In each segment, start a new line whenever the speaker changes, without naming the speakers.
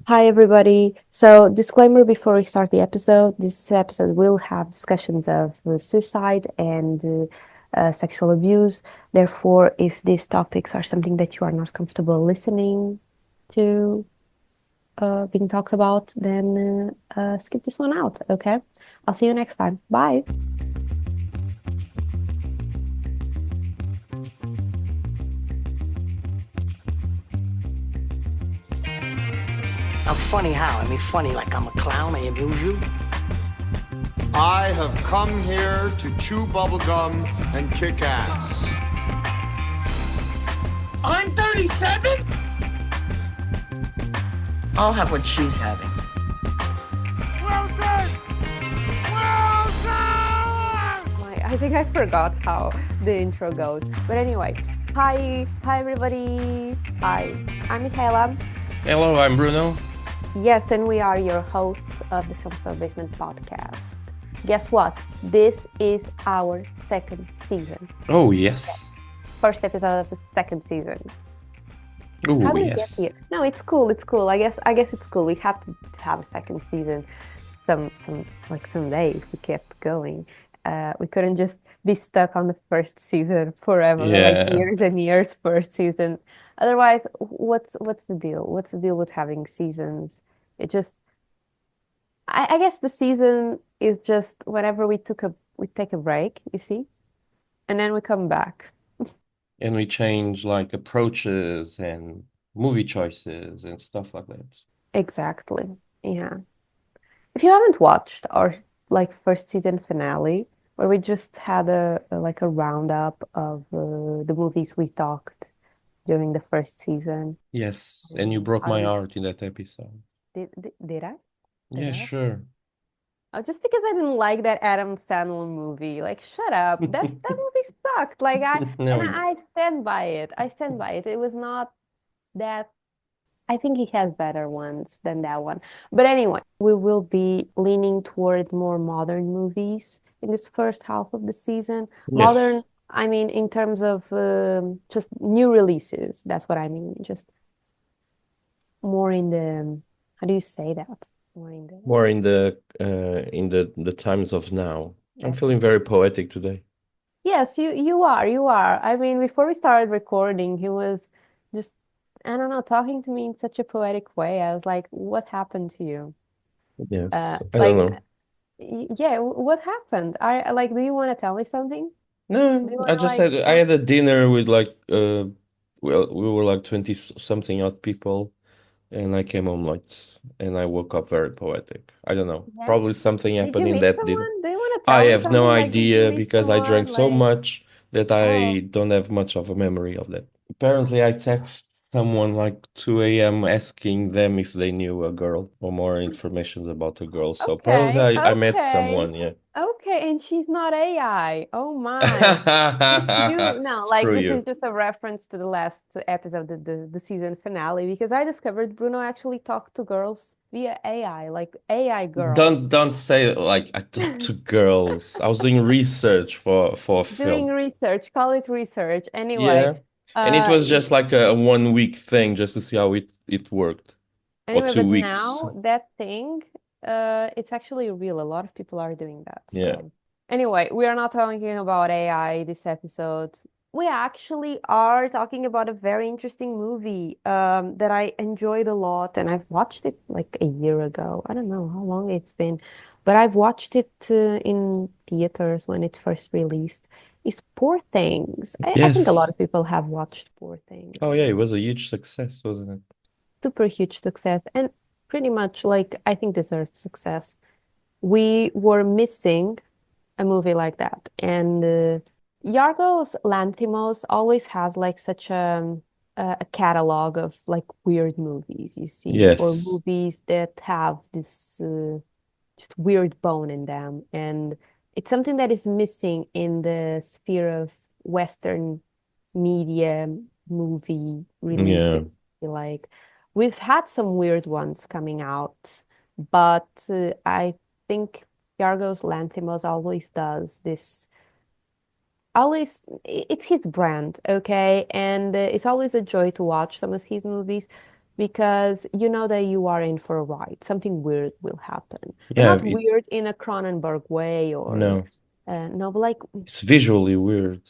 Hi, everybody. So, disclaimer before we start the episode, this episode will have discussions of suicide and sexual abuse. Therefore, if these topics are something that you are not comfortable listening to being talked about, then skip this one out, okay? I'll see you next time. Bye.
I'm funny how? I mean, funny like I'm a clown, I amuse you?
I have come here to chew bubblegum and kick ass.
I'm 37? I'll have what she's having.
Well done! Well done!
I think I forgot how the intro goes. But anyway, hi, everybody. Hi, I'm Michaela.
Hello, I'm Bruno.
Yes, and we are your hosts of the Filmstore Basement podcast. Guess what? This is our second season.
Oh, yes.
First episode of the second season.
Oh,
How did we
yes.
get here? No, it's cool. It's cool. I guess it's cool. We have to have a second season. Someday if we kept going. We couldn't just be stuck on the first season forever, like
Yeah.
years and years first season. Otherwise, what's the deal? What's the deal with having seasons? It just, I guess the season is just whenever we take a break, you see, and then we come back.
And we change like approaches and movie choices and stuff like that.
Exactly. Yeah. If you haven't watched our like first season finale, where we just had a roundup of the movies we talked during the first season.
Yes, and you broke
How
my
did
heart in that episode.
did I? Did
Yeah,
I?
sure.
Oh, just because I didn't like that Adam Sandler movie. Like, shut up. That movie sucked. Like
No,
I stand by it. I stand by it. It was not that. I think he has better ones than that one. But anyway, we will be leaning toward more modern movies in this first half of the season. Modern,
yes.
I mean, in terms of just new releases. That's what I mean. Just more in the, how do you say that? More in the,
More in the times of now. I'm
that's
feeling very poetic today.
Yes, you are. I mean, before we started recording, he was just, I don't know, talking to me in such a poetic way. I was like, what happened to you?
Yes. I don't
Like,
know.
yeah, what happened? I like, do you want to tell me something? Do
No,
you want
I
to
just
like
had I
tell?
had a dinner with like well, we were like 20 something odd people. And I came home late and I woke up very poetic. I don't know.
Yeah.
Probably something
Did
happened
you
in
meet
that dinner.
someone? Do you want to
I
tell me
have no
something? Like, did you
idea
meet
because I drank
someone?
so
Like,
much that
oh,
I don't have much of a memory of that. Apparently, I text someone like 2 a.m. asking them if they knew a girl or more information about a girl. So apparently,
okay,
I met
okay.
someone, yeah.
Okay, and she's not AI. Oh my. You no, like
Screw
this is
you.
just a reference to the last episode, the season finale, because I discovered Bruno actually talked to girls via AI, like AI girls.
Don't say like I talk to girls. I was doing research for a
Doing
film.
research, call it research. Anyway,
Yeah. And it
uh
was just like a 1 week thing just to see how it worked. Or
anyway,
two
but
weeks.
now that thing, it's actually real. A lot of people are doing that.
Yeah.
So anyway, we are not talking about AI this episode. We actually are talking about a very interesting movie that I enjoyed a lot, and I've watched it like a year ago. I don't know how long it's been, but I've watched it in theaters when it first released. Is Poor Things. I think a lot
Yes.
of people have watched Poor Things.
Oh yeah, it was a huge success, wasn't it?
Super huge success, and pretty much like I think deserves success. We were missing a movie like that. And Yorgos Lanthimos always has like such a catalog of like weird movies, you see, or
Yes.
movies that have this just weird bone in them. And it's something that is missing in the sphere of Western media movie releases.
Yeah.
Like we've had some weird ones coming out, but I think Yorgos Lanthimos always does this. Always, it's his brand, okay? And it's always a joy to watch some of his movies. because you know that you are in for a ride. Something weird will happen, but
Yeah,
not weird in a Cronenberg way or
no,
no, but like
it's visually weird.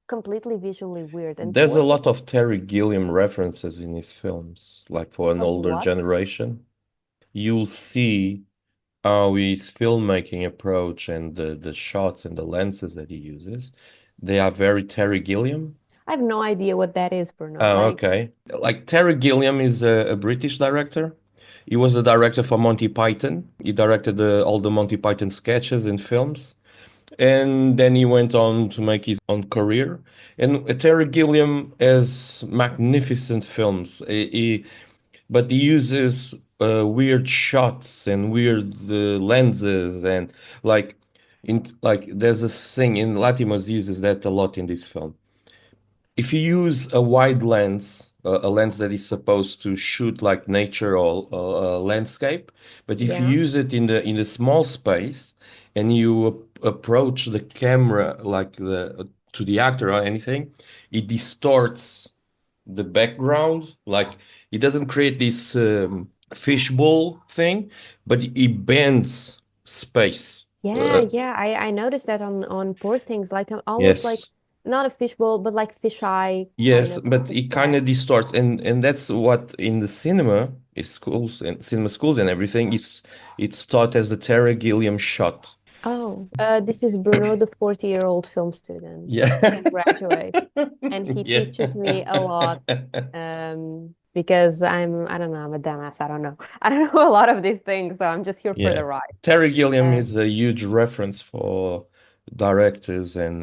completely visually weird. And
There's
poor
a
thing,
lot of Terry Gilliam references in his films, like for an
of
older
what?
generation. You'll see how his filmmaking approach and the shots and the lenses that he uses, they are very Terry Gilliam.
I have no idea what that is, Bruno.
Oh,
Like,
okay. Like Terry Gilliam is a British director. He was the director for Monty Python. He directed all the Monty Python sketches and films. And then he went on to make his own career. And Terry Gilliam has magnificent films. But he uses weird shots and weird lenses and like like there's a thing in Lanthimos uses that a lot in this film. If you use a wide lens, a lens that is supposed to shoot like nature or landscape, but if you
yeah.
use it in the small space and you approach the camera like the to the actor or anything, it distorts the background. Like it doesn't create this fishbowl thing, but it bends space.
Yeah,
Uh,
yeah. I noticed that on Poor Things, like almost like
yes.
not a fishbowl, but like fisheye kind
Yes,
of
but it kind of
effect.
distorts, and that's what in the cinema schools and cinema schools and everything. It's taught as the Terry Gilliam shot.
Oh, this is Bruno, the 40-year-old film student.
Yeah,
Can graduate. And he
yeah,
teaches me a lot because I don't know, I'm a dumbass. I don't know. I don't know a lot of these things, so I'm just here for
yeah.
the ride.
Terry Gilliam
Um,
is a huge reference for directors, and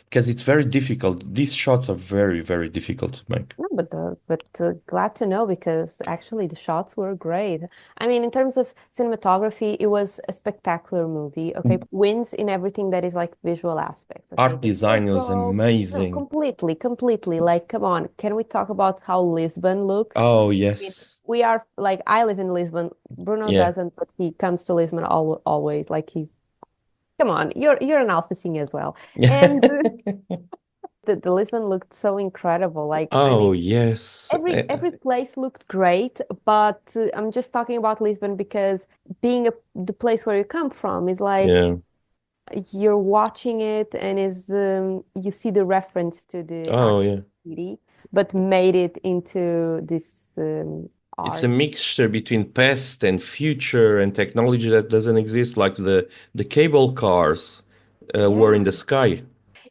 because it's very difficult. These shots are very, very difficult to make.
No, but glad to know because actually the shots were great. I mean, in terms of cinematography, it was a spectacular movie. Okay, wins in everything that is like visual aspects. Okay,
Art
the
design was
intro, no,
amazing.
completely, completely. Like, come on, can we talk about how Lisbon looks?
Oh
I mean,
yes,
we are like I live in Lisbon. Bruno
yeah.
doesn't, but he comes to Lisbon always. Like he's, come on, you're an Alpecin as well, and the Lisbon looked so incredible. Like, I
Oh
mean.
yes.
Every place looked great, but I'm just talking about Lisbon because being the place where you come from is like
Yeah.
you're watching it and is you see the reference to the
Oh
actual
yeah.
city, but made it into this
It's a
art.
mixture between past and future and technology that doesn't exist, like the cable cars were in
Yeah,
the sky.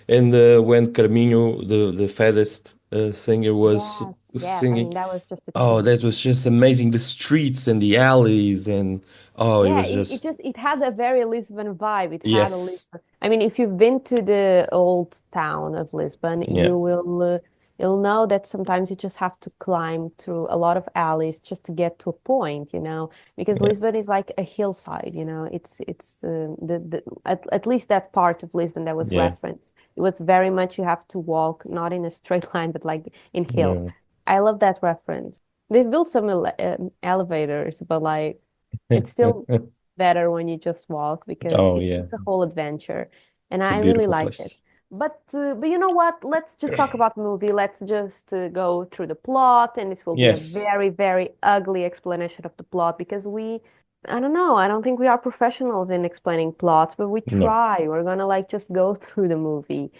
And when Carminho, the faddest singer, was
yes, yes. I
singing,
mean, that was just a
oh,
cheese.
that was just amazing. The streets and the alleys, and oh, it
Yeah,
was
it
just
just it had a very Lisbon vibe. It had a
yes,
Lisbon. I mean, if you've been to the old town of Lisbon,
yeah,
you'll know that sometimes you just have to climb through a lot of alleys just to get to a point, you know, because
yeah,
Lisbon is like a hillside, you know. It's the at least that part of Lisbon that was
yeah,
referenced. It was very much you have to walk not in a straight line, but like in hills.
yeah.
I love that reference. They've built some elevators, but like. It's still better when you just walk because
Oh yeah,
it's a whole adventure, and
it's a
I really
beautiful
liked it.
place.
But you know what? Let's just talk about the movie. Let's just go through the plot, and this will be a
Yes,
very, very ugly explanation of the plot because I don't know, I don't think we are professionals in explaining plots, but we
no,
try. We're gonna like just go through the movie.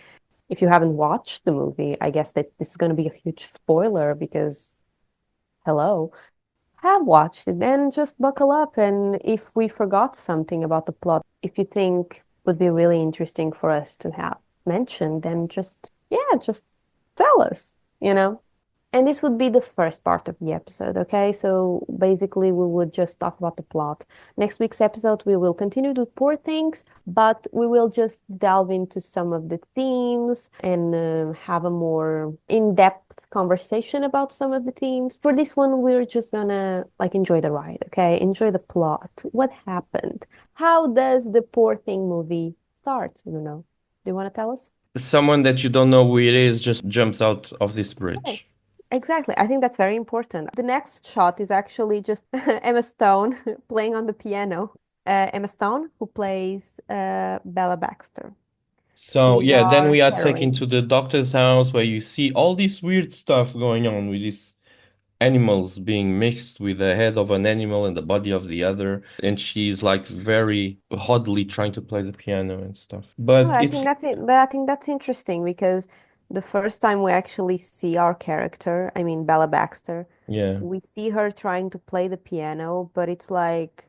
If you haven't watched the movie, I guess that this is gonna be a huge spoiler because hello have watched it, then just buckle up. And if we forgot something about the plot, if you think would be really interesting for us to have mentioned, then just, yeah, just tell us, you know? And this would be the first part of the episode, okay? So basically, we would just talk about the plot. Next week's episode, we will continue to Poor Things, but we will just delve into some of the themes and have a more in-depth conversation about some of the themes. For this one, we're just gonna like enjoy the ride, okay? Enjoy the plot. What happened? How does the Poor Thing movie start? You know? Do you want to tell us?
someone that you don't know who it is just jumps out of this bridge.
Exactly. I think that's very important. The next shot is actually just Emma Stone playing on the piano. Emma Stone, who plays Bella Baxter.
So
She's
yeah, then
our
we are taken
heroine.
to the doctor's house where you see all this weird stuff going on with this. animals being mixed with the head of an animal and the body of the other, and she's like very oddly trying to play the piano and stuff.
Oh,
But
I
it's
think that's it. But I think that's interesting because the first time we actually see our character, I mean Bella Baxter,
yeah,
we see her trying to play the piano, but it's like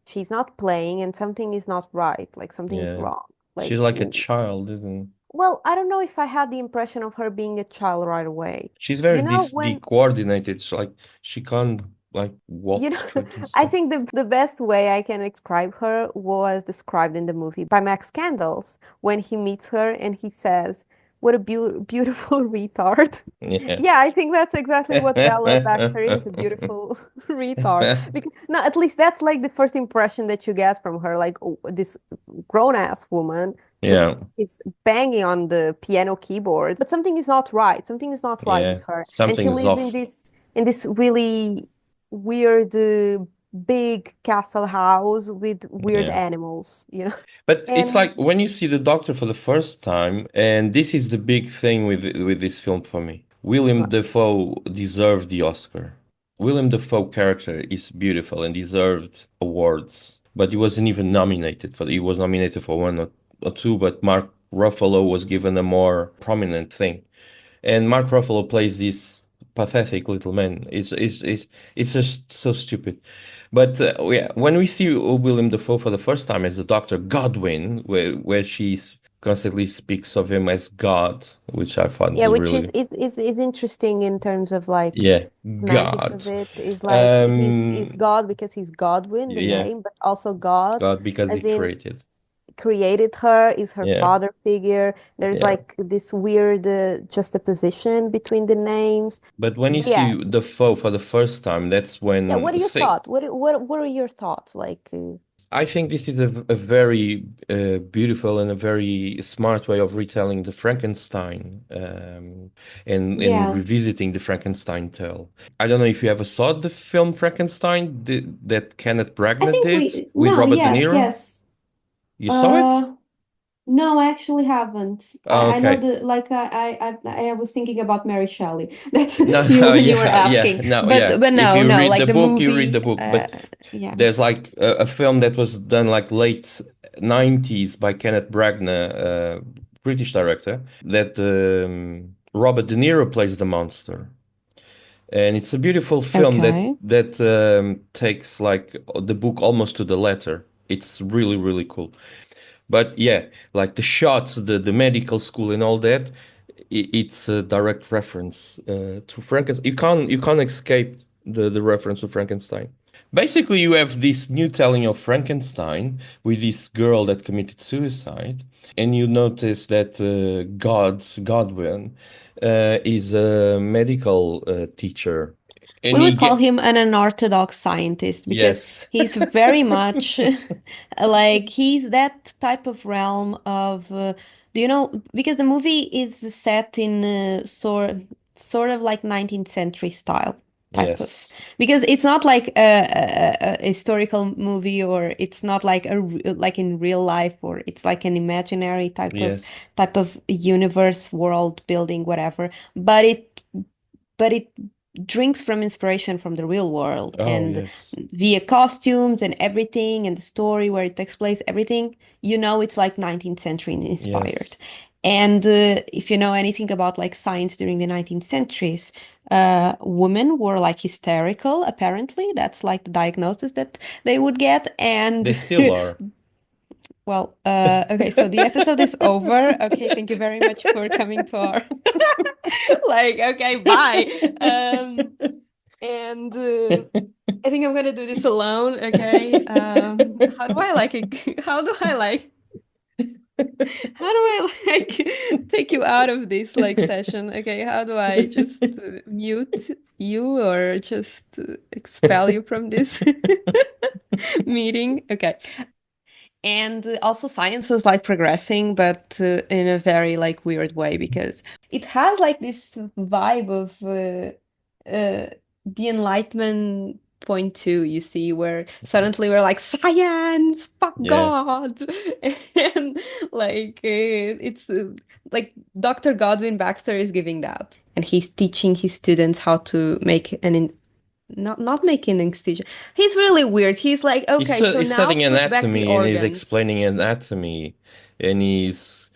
she's not playing and something is not right, like something is
yeah.
wrong.
She's
Like,
like a child, isn't
well, I don't know if I had the impression of her being a child right away.
she's very
You know, when
decoordinated. It's like she can't like
You
walk
know,
straight and
I
stuff.
think the best way I can describe her was described in the movie by Max Candles when he meets her and he says, "What a beautiful retard."
Yeah.
Yeah, I think that's exactly what Bella Baxter is, a beautiful retard. Because no, at least that's like the first impression that you get from her, like oh, this grown-ass woman just
Yeah,
is banging on the piano keyboard, but something is not right. Something is not right
yeah.
with her, and she
Something's
lives
off.
in this really weird big castle house with weird
Yeah.
animals, you know?
But it's
And
like when you see the Doctor for the first time, and this is the big thing with this film for me. William Dafoe deserved the Oscar. William Dafoe character is beautiful and deserved awards, but he wasn't even nominated for. He was nominated for one or two, but Mark Ruffalo was given a more prominent thing. And Mark Ruffalo plays this pathetic little man. It's just so stupid. But yeah, when we see William Dafoe for the first time as the Doctor Godwin, where she constantly speaks of him as God, which I found
yeah, which
really,
is interesting in terms of like
yeah,
semantics of
God.
it is like he's
Um,
God because he's Godwin, the
yeah,
name, but also God
God because he
as in
created.
created her, is her
Yeah,
father figure. There's
yeah.
like this weird juxtaposition between the names.
But when you
But yeah,
see Dafoe for the first time, that's
yeah.
when
What are your
thing.
thoughts? What are your thoughts? Like,
I think this is a very beautiful and a very smart way of retelling the Frankenstein and
yeah.
revisiting the Frankenstein tale. I don't know if you ever saw the film Frankenstein that Kenneth
I
Branagh
think
did
we
with
no,
Robert De
yes,
Niro.
yes.
You saw it?
Uh, no, I actually haven't.
Oh,
I know
okay.
the like I was thinking about Mary Shelley. That's
No,
you when you were
yeah, yeah,
asking.
no, yeah.
But
If
no,
you
no,
read
like
the
the
book, you read the
movie.
book. But
Yeah.
there's like a film that was done like late 90s by Kenneth Branagh, British director, that Robert De Niro plays the monster. And it's a beautiful film
Okay.
that takes like the book almost to the letter. It's really, really cool. But yeah, like the shots, the medical school and all that, it's a direct reference to Frankenstein. You can't escape the reference to Frankenstein. Basically, you have this new telling of Frankenstein with this girl that committed suicide, and you notice that Godwin, is a medical teacher, and
We
he
would call
get
him an unorthodox scientist because
yes,
he's very much like he's that type of realm of do you know because the movie is set in sort of like 19th century style type of
yes,
because it's not like a historical movie or it's not like like in real life or it's like an imaginary
yes.
type of universe world building whatever but it drinks from inspiration from the real world
Oh
and
yes,
via costumes and everything and the story where it takes place everything it's like 19th century inspired
yes.
and if you know anything about like science during the 19th centuries women were like hysterical apparently that's like the diagnosis that they would get
They
and
still are.
well okay so the episode is over okay thank you very much for coming to our like okay bye and I think I'm gonna do this alone okay how do I like it how do I like how do I like take you out of this like session okay how do I just mute you or just expel you from this meeting okay and also science was like progressing, but in a very like weird way because it has like this vibe of the Enlightenment point two, you see, where suddenly we're like, science, fuck
Yeah.
God. And like, it's like Dr. Godwin Baxter is giving that. And he's teaching his students how to make not make an incision. He's really weird. He's like, okay, so
He's
now
studying
put back the
anatomy and he's
organs.
explaining anatomy and he's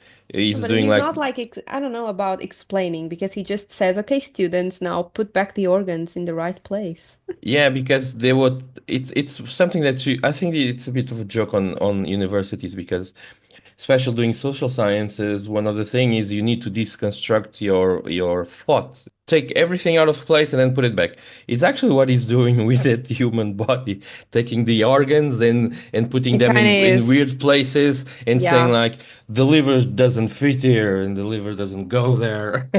But
doing
he's
like
not like, I don't know about explaining because he just says, okay, students, now put back the organs in the right place.
yeah, because they would it's something that I think it's a bit of a joke on universities because especially doing social sciences, one of the thing is you need to deconstruct your thought. Take everything out of place and then put it back. It's actually what he's doing with that human body, taking the organs and putting
It
them
kind of
in
is.
weird places and saying
Yeah.
like the liver doesn't fit here and the liver doesn't go there.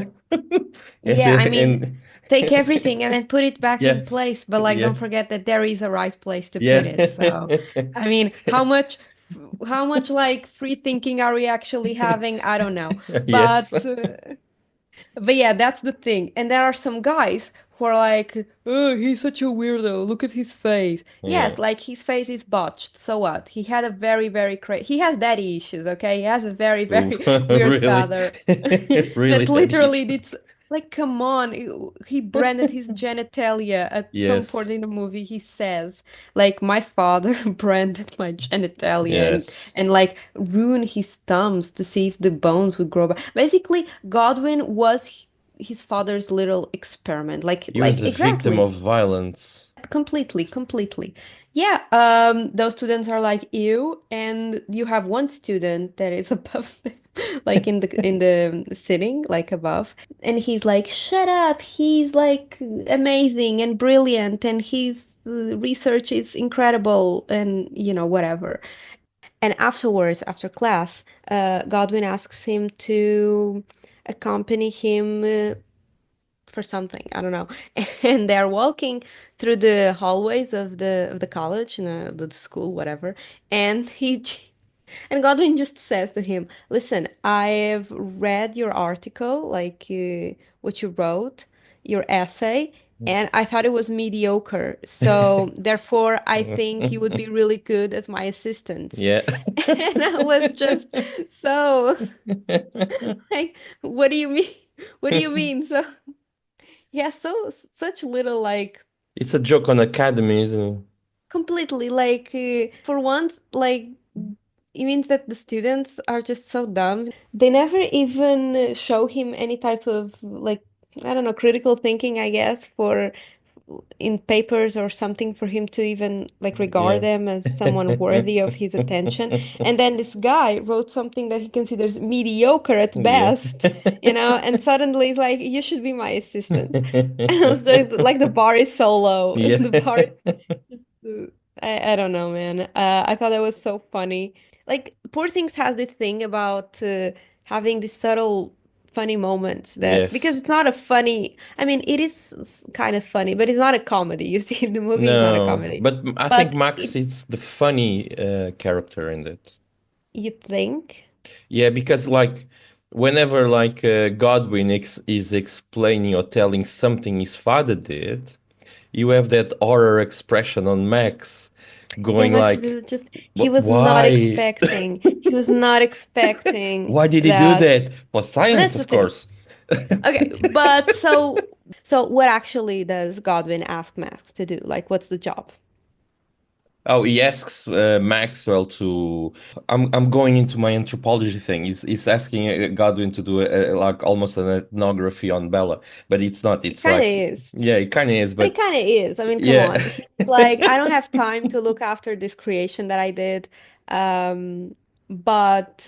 Yeah, I mean,
And
take everything and then put it back in
yeah,
place, but like
yeah,
don't forget that there is a right place to put
yeah.
it. So, I mean, how much like free thinking are we actually having? I don't know.
Yes.
But yeah, that's the thing. And there are some guys who are like, oh, he's such a weirdo. Look at his face.
Yeah.
Yes, like his face is botched. So what? He had a very, very crazy. He has daddy issues, okay? He has a very,
Ooh,
very weird
really?
father
Really,
that
that
literally
is.
did. Like, come on. He branded his genitalia at some point
Yes.
in the movie. He says, like, my father branded my genitalia
Yes.
and like ruin his thumbs to see if the bones would grow back. Basically, Godwin was his father's little experiment.
He was
Like
a victim
exactly.
of violence.
Completely, completely. Yeah, those students are like you, and you have one student that is above them, like in the sitting, like above, and he's like, "Shut up! He's like amazing and brilliant, and his research is incredible, and you know whatever." And afterwards, after class, Godwin asks him to accompany him for something, I don't know. And they're walking through the hallways of the college, the school, whatever. And and Godwin just says to him, "Listen, I've read your article, like what you wrote, your essay, and I thought it was mediocre. So therefore, I think you would be really good as my assistant."
Yeah.
And I was just so like, "What do you mean? What do you mean?" So yeah, so such little like
It's a joke on Academy, isn't it?
completely like for once like it means that the students are just so dumb. They never even show him any type of like I don't know critical thinking, I guess, for in papers or something for him to even like regard
Yeah.
them as someone worthy of his attention. And then this guy wrote something that he considers mediocre at
Yeah.
best, and suddenly he's like, "You should be my assistant." And I was like, the bar is so low.
Yeah.
The bar is, I don't know, man. I thought that was so funny. Like, Poor Things has this thing about having these subtle funny moments that because
Yes.
it's not a funny I mean it is kind of funny but it's not a comedy. You see, the movie is not a
No,
comedy,
but I think
but
Max
it
is the funny character in that.
you think
Yeah, because like whenever like Godwin is explaining or telling something his father did, you have that horror expression on Max
yeah,
going
Max
like,
is just he
"But
was not
why?
expecting he was not expecting
Why did he do
that.
that? For
But
science,
that's the
of
thing.
course."
Okay, but so what actually does Godwin ask Max to do? Like, what's the job?
Oh, he asks Maxwell to. I'm going into my anthropology thing. He's asking Godwin to do like almost an ethnography on Bella, but it's not.
It
It's
kind of
like
is.
yeah, it kind of is,
But it
but
kind of is. I mean, come
yeah,
on. He's like, I don't have time to look after this creation that I did. Um, but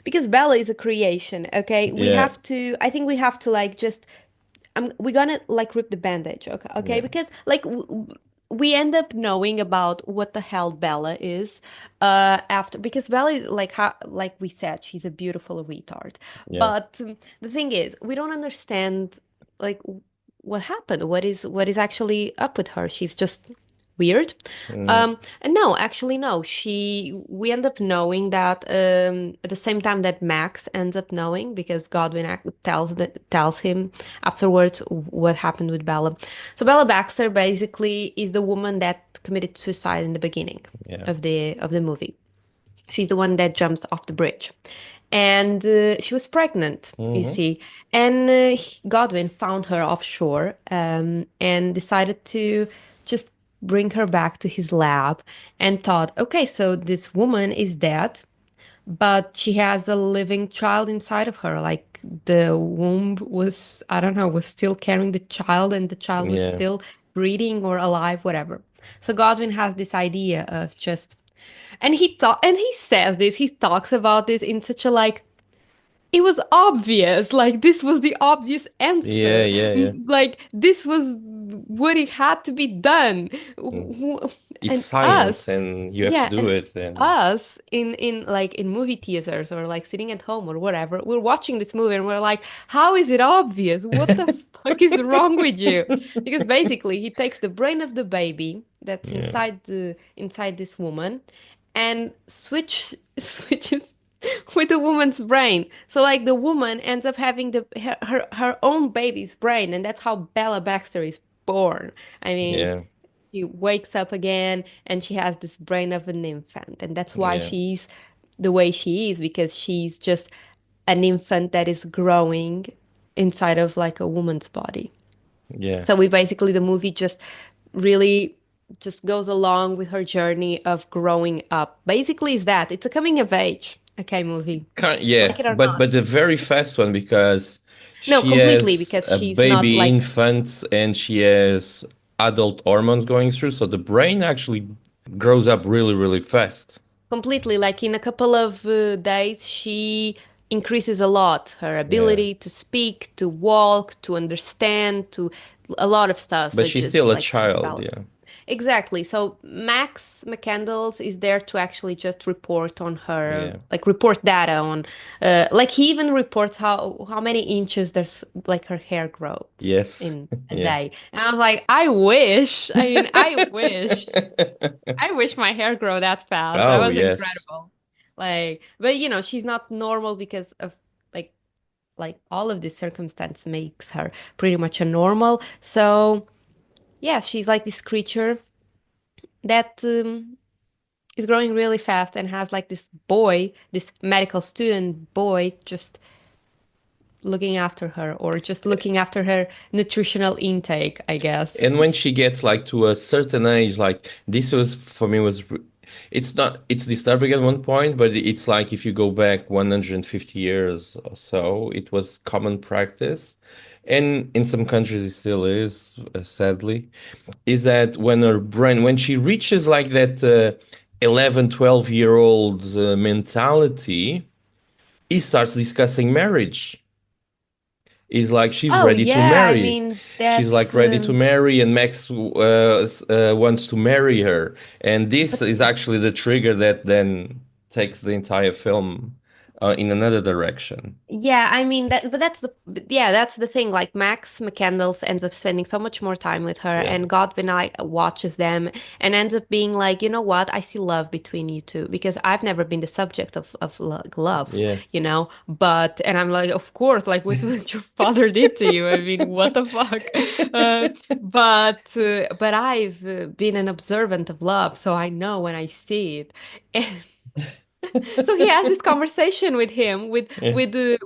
because Bella is a creation, okay?
yeah,
I think we have to like just, we're gonna like rip the bandage, okay? Okay?
yeah,
Because like we end up knowing about what the hell Bella is, after, because Bella is like, like we said, she's a beautiful retard.
yeah.
But the thing is, we don't understand like what happened? What is actually up with her? She's just weird.
Mm,
And no, actually, no. We end up knowing that at the same time that Max ends up knowing because tells him afterwards what happened with Bella. So Bella Baxter basically is the woman that committed suicide in the beginning
yeah.
of the movie. She's the one that jumps off the bridge. And she was pregnant, you
Hmm.
see. And Godwin found her offshore and decided to just bring her back to his lab and thought, okay, so this woman is dead, but she has a living child inside of her. Like the womb was, I don't know, was still carrying the child and the child was
Yeah.
still breathing or alive, whatever. So Godwin has this idea of just and he says this, he talks about this in such a like it was obvious, like this was the obvious
Yeah,
answer.
yeah, yeah.
Like this was what it had to be done.
Mm. It's
And
science
us,
and you have to
yeah,
do
and
it and
us in like in movie theaters or like sitting at home or whatever, we're watching this movie and we're like, how is it obvious? What the fuck is wrong with you? Because basically he takes the brain of the baby that's
yeah.
inside this woman and switches with the woman's brain. So like the woman ends up having her own baby's brain, and that's how Bella Baxter is born. I mean,
Yeah.
she wakes up again and she has this brain of an infant, and that's why
Yeah.
she's the way she is, because she's just an infant that is growing inside of like a woman's body.
Yeah.
So we basically the movie just really just goes along with her journey of growing up. Basically, is that it's a coming of age, okay, movie,
Yeah,
like it or
but
not.
a very fast one because
No,
she
completely,
has
because
a
she's not
baby
like
infant and she has adult hormones going through, so the brain actually grows up really, really fast.
completely like in a couple of days she increases a lot her
Yeah.
ability to speak, to walk, to understand, to a lot of stuff. So
But
it
she's
just
still a
like she
child,
develops.
yeah.
Exactly. So Max McCandles is there to actually just report on her,
Yeah.
like report data on, like he even reports how many inches there's like her hair grows
Yes.
in a
Yeah.
day. And I was like, I wish. I mean, I wish my hair grow that fast. That
Oh,
was
yes.
incredible. Like, but she's not normal because of like all of this circumstance makes her pretty much a normal. So yeah, she's like this creature that is growing really fast and has like this boy, this medical student boy, just looking after her or just looking after her nutritional intake, I guess.
And when she gets like to a certain age, like this was for me was it's not it's disturbing at one point, but it's like if you go back 150 years or so, it was common practice. And in some countries it still is, sadly, is that when she reaches like that 11, 12-year-old mentality, he starts discussing marriage is like she's
Oh
ready to
yeah, I
marry.
mean
She's like
that's
ready to marry, and Max wants to marry her. And this
but
is actually the trigger that then takes the entire film in another direction.
yeah, I mean that's the thing. Like Max McCandles ends up spending so much more time with her,
Yeah.
and Godwin like watches them and ends up being like, you know what? I see love between you two because I've never been the subject of love,
Yeah.
But and I'm like, of course, like what your father did to you. I mean, what the fuck? Uh, but I've been an observant of love, so I know when I see it. So he has this conversation with him, with
Yeah.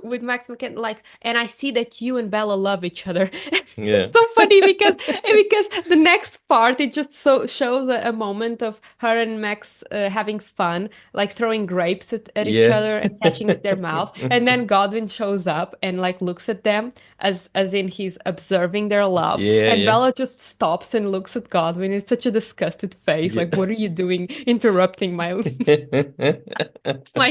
with Max McKen, like, and I see that you and Bella love each other.
Yeah.
So funny because the next part it just so shows a moment of her and Max having fun, like throwing grapes at each
Yeah.
other and catching with their mouth, and then Godwin shows up and like looks at them as in he's observing their love,
Yeah,
and
yeah.
Bella just stops and looks at Godwin. It's such a disgusted face,
Yeah.
like, what are you doing, interrupting my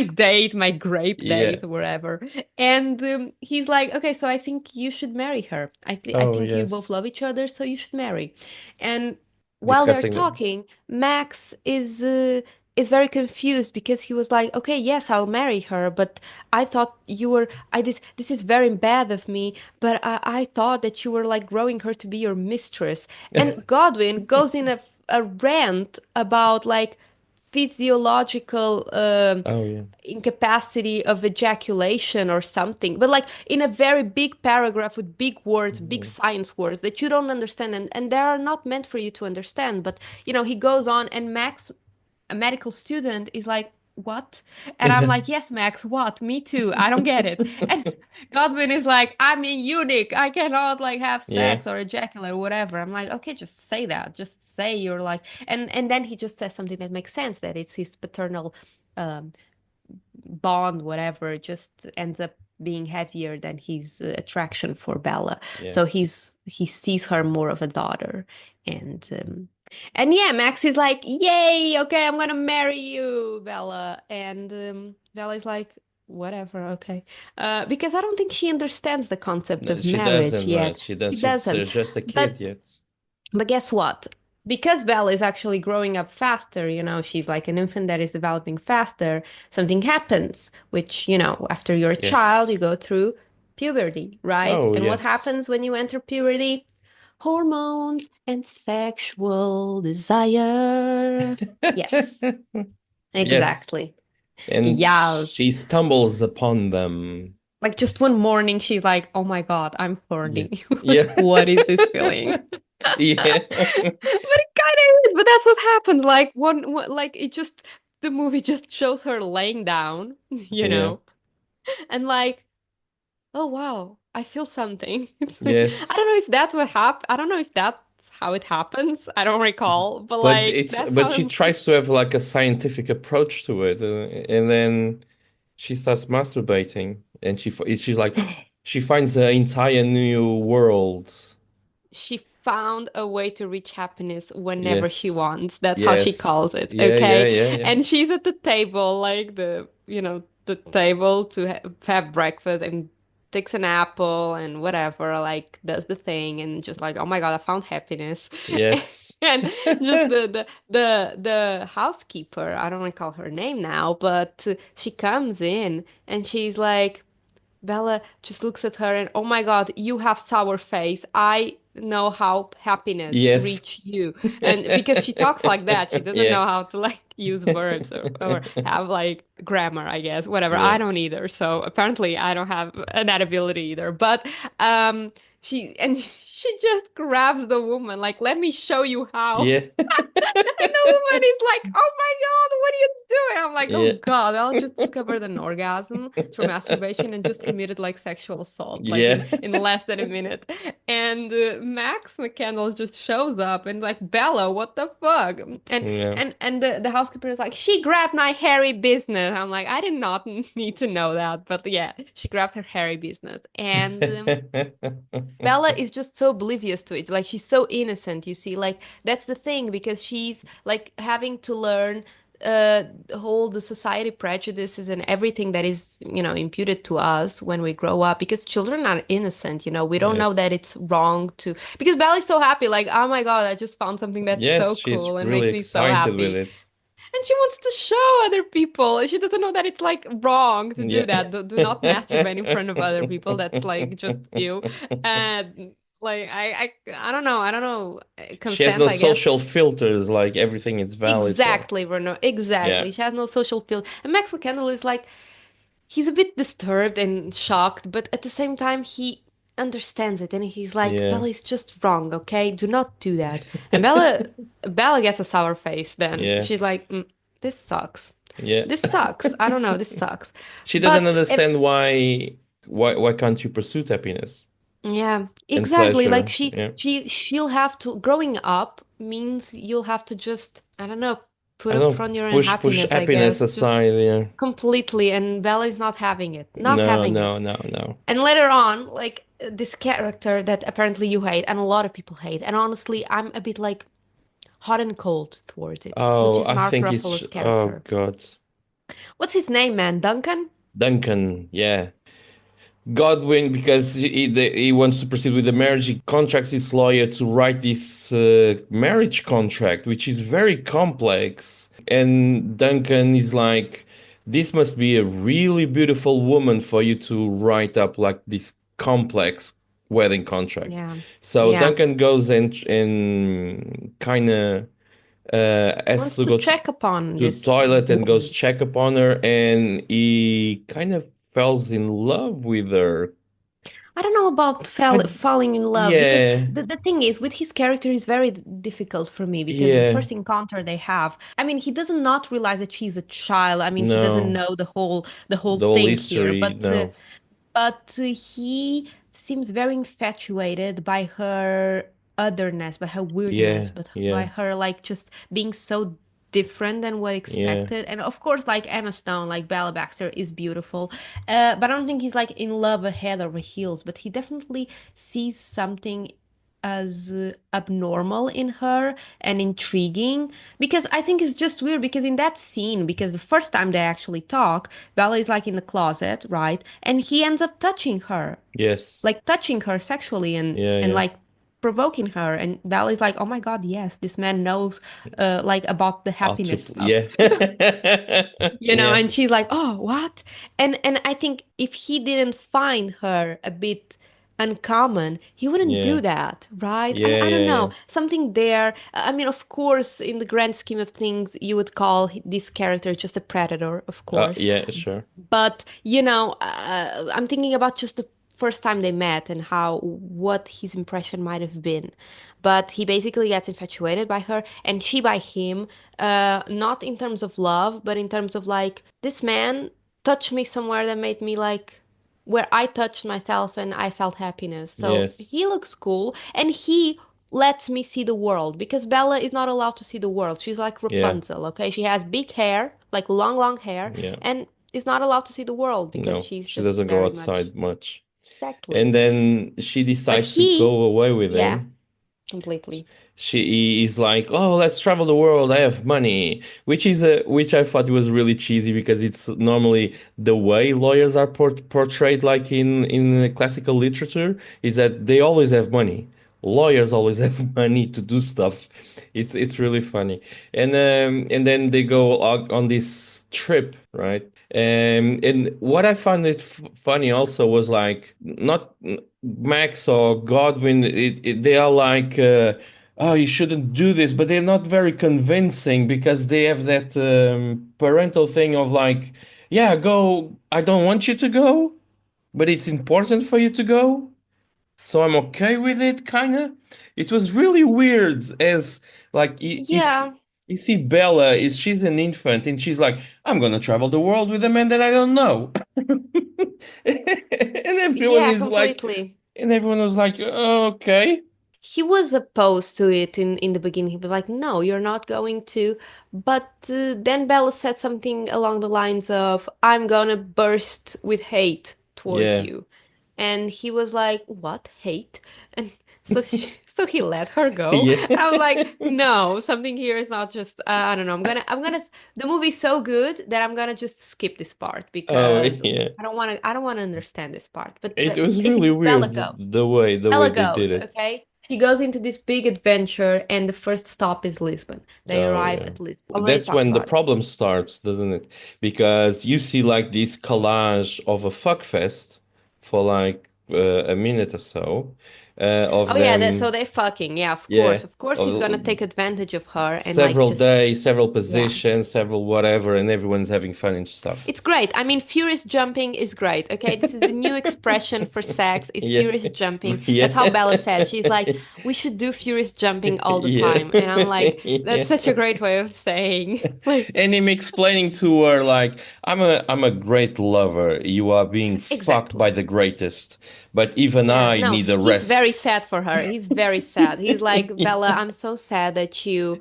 date, my grape
Yeah.
date, whatever. And he's like, okay, so I think you should marry her. I
Oh,
think you both
yes.
love each other, so you should marry. And while they're
Discussing the
talking, Max is very confused because he was like, okay, yes, I'll marry her, but I thought you were I this is very bad of me, but I thought that you were like growing her to be your mistress. And Godwin goes in a rant about like physiological
Oh yeah.
incapacity of ejaculation or something, but like in a very big paragraph with big words, big
Mhm.
science words that you don't understand, and they are not meant for you to understand. But he goes on, and Max, a medical student, is like, what? And I'm like, yes, Max, what? Me too. I don't get it. And Godwin is like, I'm a eunuch. I cannot like have
Yeah.
sex or ejaculate or whatever. I'm like, okay, just say that. Just say you're like, and then he just says something that makes sense, that it's his paternal um bond, whatever, just ends up being heavier than his attraction for Bella.
Yeah.
So he sees her more of a daughter, and yeah, Max is like, "Yay, okay, I'm gonna marry you, Bella," and Bella is like, "Whatever, okay," because I don't think she understands the concept
No,
of
she
marriage
doesn't, right?
yet.
She
She
does. She's
doesn't,
just a kid
but
yet.
guess what? Because Belle is actually growing up faster, she's like an infant that is developing faster, something happens, which, after you're a child, you
Yes.
go through puberty, right?
Oh,
And what
yes.
happens when you enter puberty? Hormones and sexual desire. Yes,
Yes.
exactly.
And
Yes.
she stumbles upon them.
Like just one morning, she's like, oh my God, I'm
Yeah.
horny.
Yeah.
What is this feeling?
Yeah.
But it kind of is. But that's what happens. Like like it just the movie just shows her laying down,
Yeah.
and like, oh wow, I feel something. It's like, I don't
Yes.
know if that's what happened. I don't know if that's how it happens. I don't recall, but
But
like
it's
that's
but
how
she
the
tries to have like a scientific approach to it, and then she starts masturbating, and she's like, she finds an entire new world.
she found a way to reach happiness whenever she
Yes.
wants. That's how she
Yes.
calls it.
Yeah, yeah,
Okay.
yeah, yeah.
And she's at the table, like the table to have breakfast, and takes an apple and whatever, like does the thing, and just like, oh my God, I found happiness.
Yes.
And just the housekeeper, I don't recall her name now, but she comes in and she's like, Bella just looks at her and, oh my God, you have sour face. I know how happiness
Yes.
reach you. And because she talks like that, she doesn't
Yeah.
know how to like use verbs or have like grammar, I guess. Whatever.
Yeah.
I don't either. So apparently I don't have that ability either. But she just grabs the woman, like, let me show you how.
Yeah.
And the woman is like, "Oh my God, what are you doing?" I'm like, "Oh
Yeah.
God, I'll just discovered an orgasm through masturbation and just committed like sexual assault, like in
Yeah.
less than a minute." And Max McCandles just shows up and like, "Bella, what the fuck?" And
Yeah.
the housekeeper is like, "She grabbed my hairy business." I'm like, I did not need to know that, but yeah, she grabbed her hairy business, and. Bella is just so oblivious to it. Like she's so innocent, you see. Like that's the thing because she's like having to learn whole the society prejudices and everything that is, imputed to us when we grow up because children are innocent, we don't know that
Yes.
it's wrong to because Bella's so happy, like, oh my God, I just found something that's
Yes,
so
she's
cool and
really
makes me so
excited with
happy.
it.
And she wants to show other people. She doesn't know that it's like wrong to do
Yeah.
that. Do not masturbate in front of other people. That's like just you. And like I don't know. I don't know.
She has
Consent,
no
I guess.
social filters, like everything is valid, so
Exactly, Bruno.
yeah.
Exactly. She has no social feel. And Max McCandle is like he's a bit disturbed and shocked, but at the same time he understands it and he's like,
Yeah.
Bella is just wrong, okay? Do not do that. And Bella gets a sour face then.
Yeah.
She's like, this sucks.
Yeah.
This sucks. I don't know, this sucks.
She doesn't
But if
understand why can't you pursue happiness
yeah,
and
exactly. Like
pleasure? Yeah.
she'll have to growing up means you'll have to just, I don't know, put
I
up
know.
front your own
Push
happiness, I
happiness
guess. Just
aside, yeah.
completely. And Bella is not having it. Not
No,
having it.
no, no, no.
And later on, like this character that apparently you hate and a lot of people hate, and honestly, I'm a bit like hot and cold towards it, which
Oh,
is
I
Mark
think it's
Ruffalo's
oh
character.
God.
What's his name, man? Duncan?
Duncan, yeah. Godwin, because he wants to proceed with the marriage, he contracts his lawyer to write this marriage contract, which is very complex. And Duncan is like, this must be a really beautiful woman for you to write up like this complex wedding contract.
Yeah.
So
Yeah.
Duncan goes and kind of Has
Wants
to
to
go
check upon
to
this
toilet and goes
woman.
check upon her, and he kind of falls in love with her.
I don't know about
I,
falling in love because
yeah,
the thing is with his character is very difficult for me because the
yeah,
first encounter they have, I mean, he does not realize that she's a child. I mean, he doesn't
no,
know the whole
the whole
thing here,
history,
but
no,
he seems very infatuated by her otherness, by her weirdness,
yeah,
but by
yeah,
her like just being so different than what
yeah,
expected. And of course, like Emma Stone, like Bella Baxter is beautiful. But I don't think he's like in love ahead over heels, but he definitely sees something as abnormal in her and intriguing because I think it's just weird because in that scene, because the first time they actually talk, Bella is like in the closet, right? And he ends up touching her,
yes,
like touching her sexually
yeah,
and
yeah.
like provoking her. And Bella is like, "Oh my God, yes, this man knows like about the
How
happiness stuff."
yeah,
And
yeah,
she's like, "Oh, what?" And I think if he didn't find her a bit uncommon, he wouldn't
yeah,
do that, right? I,
yeah,
I don't
yeah,
know.
yeah.
Something there. I mean, of course, in the grand scheme of things, you would call this character just a predator, of course.
Yeah, sure.
But, I'm thinking about just the first time they met and how what his impression might have been. But he basically gets infatuated by her and she by him, not in terms of love, but in terms of like, this man touched me somewhere that made me like, where I touched myself and I felt happiness. So
Yes.
he looks cool and he lets me see the world because Bella is not allowed to see the world. She's like
Yeah.
Rapunzel, okay? She has big hair, like long, long hair,
Yeah.
and is not allowed to see the world because
No,
she's
she
just
doesn't go
very much
outside much.
exactly.
And then she
But
decides to
he,
go away with
yeah,
him.
completely.
She is like, "Oh, let's travel the world. I have money," which I thought was really cheesy because it's normally the way lawyers are portrayed, like in classical literature, is that they always have money. Lawyers always have money to do stuff. It's really funny, and then they go on this trip, right? And what I found it funny also was like not Max or Godwin. They are like. Oh, you shouldn't do this, but they're not very convincing because they have that parental thing of like, yeah, go. I don't want you to go, but it's important for you to go, so I'm okay with it, kind of. It was really weird as like
Yeah,
you see Bella is she's an infant and she's like, I'm gonna travel the world with a man that I don't know. And everyone
yeah,
is like,
completely.
and everyone was like, okay.
He was opposed to it in the beginning. He was like, "No, you're not going to." But then Bella said something along the lines of, "I'm gonna burst with hate towards
Yeah.
you," and he was like, "What hate?" And so he let her go.
Yeah.
And I was like, "No, something here is not just. I don't know. The movie's so good that I'm gonna just skip this part
Oh,
because
yeah.
I don't want to understand this part."
It
But
was really
basically, Bella
weird
goes.
the way
Ella
they did
goes,
it.
okay? She goes into this big adventure, and the first stop is Lisbon. They
Oh,
arrive
yeah.
at Lisbon. Already
That's
talked
when the
about it.
problem starts, doesn't it? Because you see like this collage of a fuck fest for like a minute or so
Oh
of
yeah, so
them,
they fucking, yeah, of
yeah,
course. Of course he's gonna
of
take advantage of her and like
several
just
days, several
yeah.
positions, several whatever, and everyone's having fun and stuff.
It's great. I mean, furious jumping is great. Okay, this is the new expression for sex. It's
Yeah,
furious jumping. That's how Bella
yeah,
says. She's like, we should do furious jumping all the
yeah,
time. And I'm like, that's
yeah.
such a great way of saying. Like,
And him explaining to her like, I'm a great lover. You are being fucked by
exactly.
the greatest, but even
Yeah,
I
no,
need a
he's very
rest.
sad for her. He's very sad. He's like, Bella, I'm so sad that you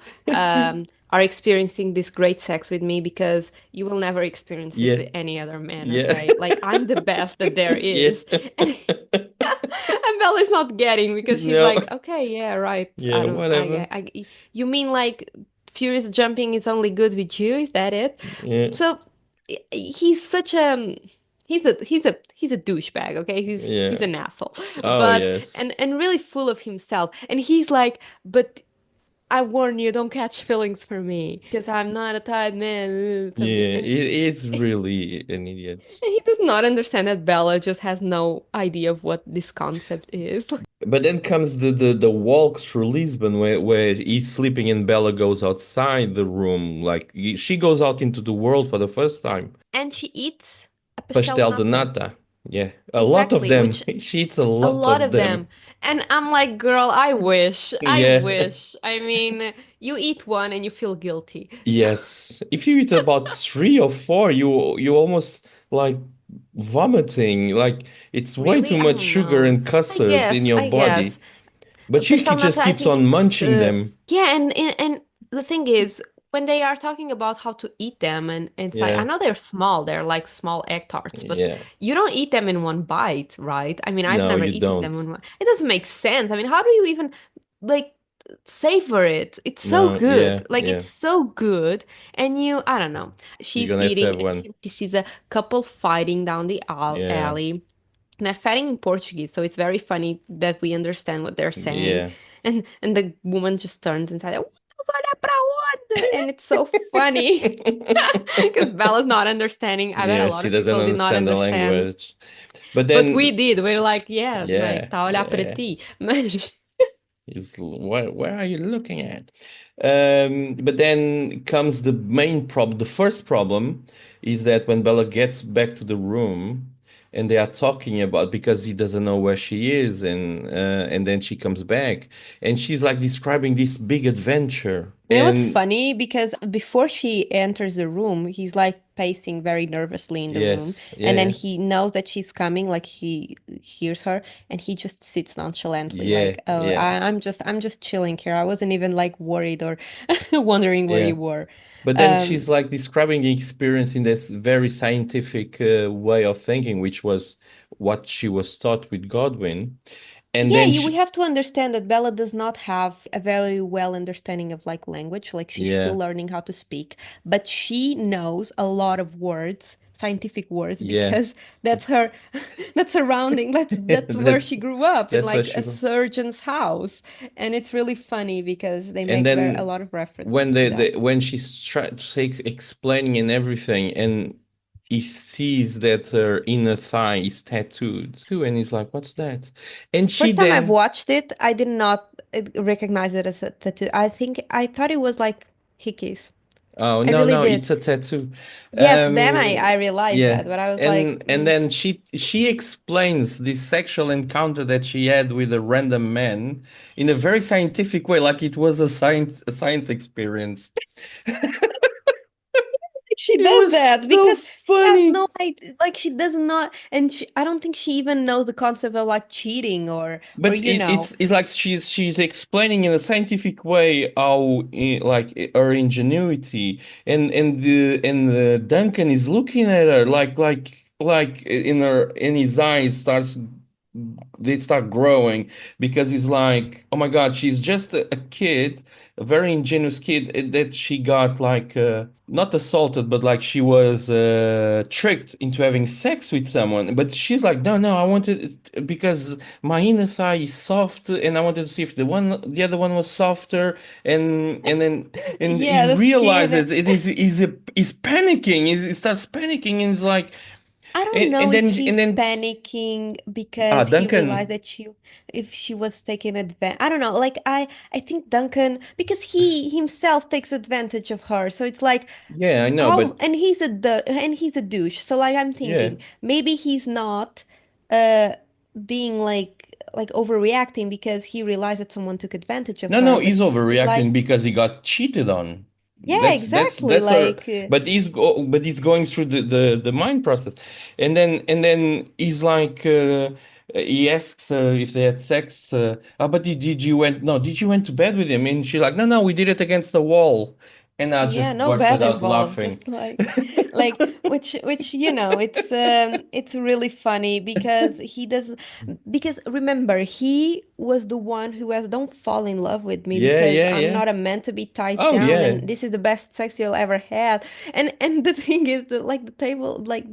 are experiencing this great sex with me because you will never experience this
Yeah,
with any other man,
yeah,
okay? Like, I'm the best that there
yeah.
is. And, and Bella's not getting because she's
No,
like, okay, yeah, right.
yeah, whatever.
You mean like furious jumping is only good with you? Is that it?
Yeah,
So he's such a he's a douchebag, okay? He's
yeah.
an asshole.
Oh,
But
yes.
and really full of himself. And he's like, but I warn you, don't catch feelings for me because I'm not a tired man. Something.
Yeah, it's really an idiot.
And he does not understand that Bella just has no idea of what this concept is.
But then comes the walk through Lisbon where he's sleeping and Bella goes outside the room. Like she goes out into the world for the first time.
And she eats a pastel de
Pastel de
nata.
nata. Yeah, a lot of
Exactly,
them.
which
She eats a
a
lot
lot
of
of them.
them.
And I'm like, girl, I wish. I
Yeah.
wish. I mean, you eat one and you feel guilty. So,
Yes. If you eat about three or four, you almost like vomiting. Like it's way too
really? I
much
don't
sugar
know.
and custard in your
I guess.
body. But she
Pastel
just
nata, I
keeps
think
on
it's
munching them.
yeah, and the thing is, when they are talking about how to eat them, and it's like I
Yeah.
know they're small, they're like small egg tarts, but
Yeah.
you don't eat them in one bite, right? I mean, I've
No,
never
you
eaten them
don't.
in one. It doesn't make sense. I mean, how do you even like savor it? It's so
No, yeah,
good. Like
yeah.
it's so good, and I don't know.
You're
She's
gonna have to
eating,
have
and
one.
she sees a couple fighting down the
Yeah.
alley. And they're fighting in Portuguese, so it's very funny that we understand what they're saying.
Yeah.
And the woman just turns and says, olha pra onde? And it's so funny because Bella's not understanding. I bet a
Yeah,
lot
she
of
doesn't
people did not
understand the
understand,
language. But
but we
then,
did. We're like, yeah, like
yeah,
tá a olhar pra
yeah.
ti. Mas
Is where are you looking at? But then comes the main problem. The first problem is that when Bella gets back to the room and they are talking about because he doesn't know where she is, and then she comes back and she's like describing this big adventure.
you know what's
And
funny? Because before she enters the room, he's like pacing very nervously in the room.
yes, yeah,
And then
yeah,
he knows that she's coming, like he hears her, and he just sits nonchalantly,
yeah,
like, oh,
yeah,
I'm just chilling here. I wasn't even like worried or wondering where
yeah.
you were.
But then
Um,
she's like describing the experience in this very scientific way of thinking, which was what she was taught with Godwin. And
Yeah,
then
we
she,
have to understand that Bella does not have a very well understanding of like language, like she's still
yeah,
learning how to speak, but she knows a lot of words, scientific words,
yeah,
because that's her that's surrounding, that's where
that's
she grew up in
that's where
like
she
a
go.
surgeon's house. And it's really funny because they
And
make a
then
lot of
when
references to that.
when she's explaining and everything, and he sees that her inner thigh is tattooed too, and he's like, "What's that?" And she
First time I've
then,
watched it, I did not recognize it as a tattoo. I thought it was like hickeys.
oh
I
no,
really
no,
did.
it's a tattoo.
Yes, then I realized
Yeah.
that, but I was like,
And then she explains this sexual encounter that she had with a random man in a very scientific way, like it was a science experience.
she
It
does
was
that
so
because she has
funny.
no idea, like she does not, and I don't think she even knows the concept of like cheating or
But it's like she's explaining in a scientific way how like her ingenuity, and Duncan is looking at her like in his eyes starts they start growing because he's like, oh my God, she's just a kid, a very ingenuous kid that she got like not assaulted, but like she was tricked into having sex with someone. But she's like, no, no, I wanted it because my inner thigh is soft, and I wanted to see if the other one was softer, and he
yeah, the skin.
realizes he's panicking. He starts panicking, and he's like,
I don't know
and
if
then and
he's
then
panicking because he realized
Duncan.
that if she was taking advantage. I don't know. Like I think Duncan, because he himself takes advantage of her. So it's like,
Yeah, I know,
how,
but
and he's a douche. So like I'm
yeah.
thinking maybe he's not uh being like overreacting because he realized that someone took advantage of
No,
her,
no,
but
he's
he
overreacting
realized,
because he got cheated on.
yeah, exactly.
That's her.
Like
But he's going through the mind process, and then he's like he asks her if they had sex. But did you went no? Did you went to bed with him? And she's like, no, no, we did it against the wall. And I
yeah,
just
no
bursted
bed
out
involved,
laughing.
just like which it's really funny because he does, because remember he was the one who was, don't fall in love with me
Yeah,
because
yeah,
I'm
yeah.
not a man to be tied
Oh
down
yeah.
and this is the best sex you'll ever had. And the thing is that like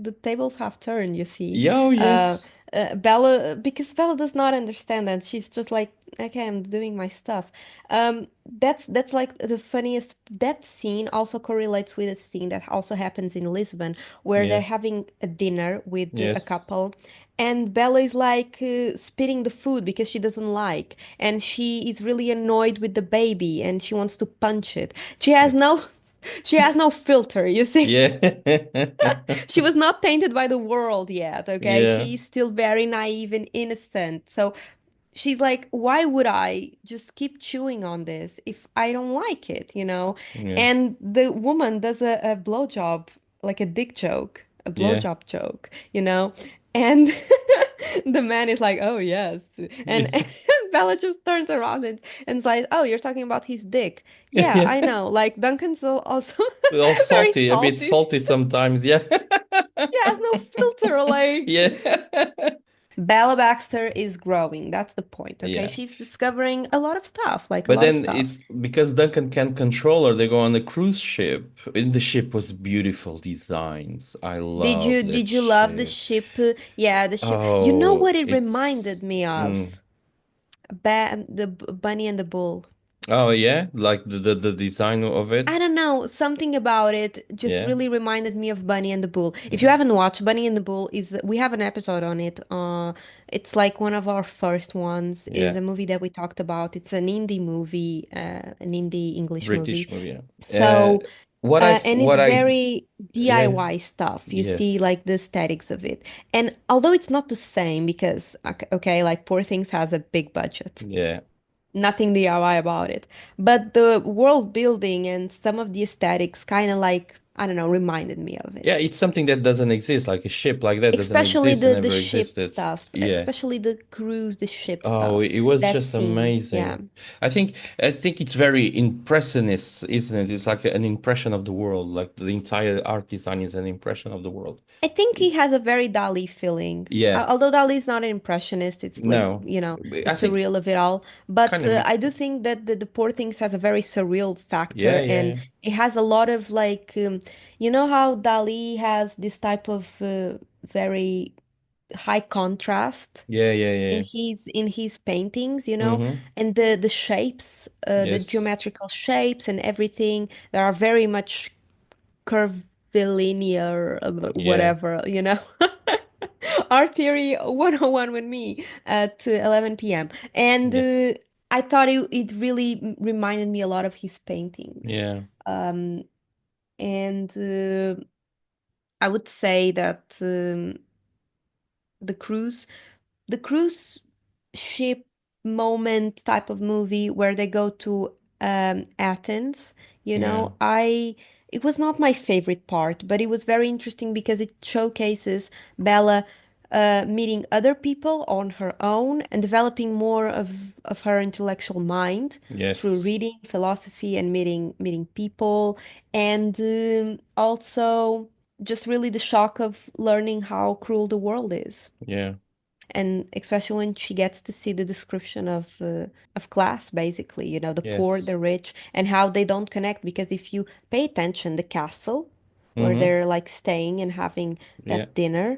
the tables have turned, you see.
Yeah, oh
Uh
yes.
Bella, because Bella does not understand that. She's just like, okay, I'm doing my stuff. That's like the funniest. That scene also correlates with a scene that also happens in Lisbon, where they're
Yeah.
having a dinner with a
Yes.
couple, and Bella is like spitting the food because she doesn't like, and she is really annoyed with the baby, and she wants to punch it. She has no, she has no filter, you see.
Yeah.
She was not tainted by the world yet, okay?
Yeah.
She's still very naive and innocent. So she's like, why would I just keep chewing on this if I don't like it, you know?
Yeah.
And the woman does a blowjob, like a dick joke, a
Yeah.
blowjob joke, you know? And the man is like, oh, yes. And,
Yeah.
Bella just turns around and says, oh, you're talking about his dick. Yeah,
Yeah.
I know. Like, Duncan's also
All
very
salty, a bit
salty.
salty sometimes. Yeah.
She has no filter. Like,
Yeah.
Bella Baxter is growing. That's the point, okay?
Yeah.
She's discovering a lot of stuff, like a
But
lot of
then
stuff.
it's because Duncan can't control her. They go on a cruise ship. And the ship was beautiful designs. I
Did you
love that
did you love the
ship.
ship? Yeah, the ship. You know
Oh,
what it reminded
it's
me of? Bunny and the Bull.
oh yeah, like the design of
I
it.
don't know, something about it just
Yeah.
really reminded me of Bunny and the Bull. If you
Hmm.
haven't watched Bunny and the Bull, is we have an episode on it. It's like one of our first ones. Is
Yeah.
a movie that we talked about. It's an indie movie, an indie English movie.
British movie. Yeah.
So, and it's
What I
very
yeah.
DIY stuff. You see,
Yes.
like the aesthetics of it. And although it's not the same because, okay, like Poor Things has a big budget,
Yeah.
nothing DIY about it. But the world building and some of the aesthetics kind of like, I don't know, reminded me of
Yeah,
it.
it's something that doesn't exist. Like a ship like that doesn't
Especially
exist and
the
never
ship
existed.
stuff,
Yeah.
especially the cruise, the ship
Oh,
stuff.
it was
That
just
scene, yeah.
amazing. I think it's very impressionist, isn't it? It's like an impression of the world. Like the entire art design is an impression of the world.
I think he has a very Dali feeling.
Yeah.
Although Dali is not an impressionist, it's like,
No.
the
I think
surreal of it all. But
kind of
I
mixed.
do think that the Poor Things has a very surreal
Yeah,
factor,
yeah,
and
yeah.
it has a lot of like, you know how Dali has this type of very high contrast
Yeah, yeah, yeah.
in his paintings,
Mm-hmm.
and the shapes, the
Yes.
geometrical shapes and everything that are very much curvilinear,
Yeah.
whatever, Art Theory 101 with me at 11 p.m. And
Yeah.
I thought it really reminded me a lot of his paintings.
Yeah.
Um, and I would say that the cruise the cruise ship moment type of movie where they go to Athens,
Yeah.
it was not my favorite part, but it was very interesting because it showcases Bella meeting other people on her own and developing more of her intellectual mind through
Yes.
reading philosophy and meeting people, and also just really the shock of learning how cruel the world is,
Yeah.
and especially when she gets to see the description of class, basically, the poor,
Yes.
the rich, and how they don't connect. Because if you pay attention, the castle where
Mm-hmm.
they're like staying and having
Yeah.
that dinner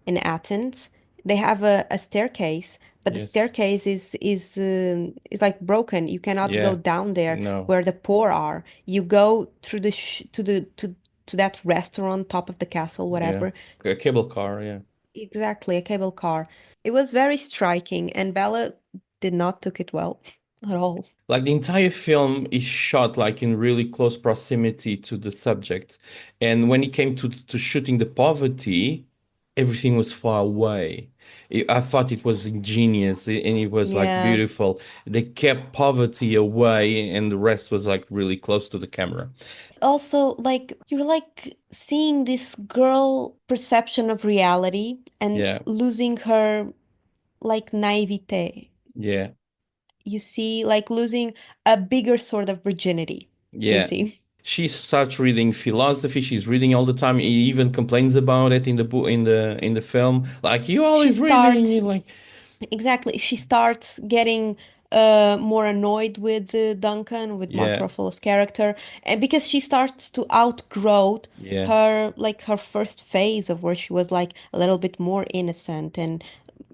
in Athens, they have a staircase, but the
Yes.
staircase is like broken. You cannot go
Yeah.
down there
No.
where the poor are. You go through to that restaurant top of the castle,
Yeah.
whatever.
A cable car, yeah.
Exactly, a cable car. It was very striking, and Bella did not took it well at all.
Like the entire film is shot like in really close proximity to the subject. And when it came to shooting the poverty, everything was far away. I thought it was ingenious and it was like
Yeah.
beautiful. They kept poverty away and the rest was like really close to the camera.
Also, like you're like seeing this girl perception of reality and
Yeah.
losing her like naivete.
Yeah.
You see, like losing a bigger sort of virginity. You
Yeah.
see.
She starts reading philosophy. She's reading all the time. He even complains about it in the book in the film. Like you
She
always reading.
starts
You like
Exactly. She starts getting more annoyed with Duncan, with Mark
yeah,
Ruffalo's character, and because she starts to outgrow
yeah,
her, like her first phase of where she was like a little bit more innocent and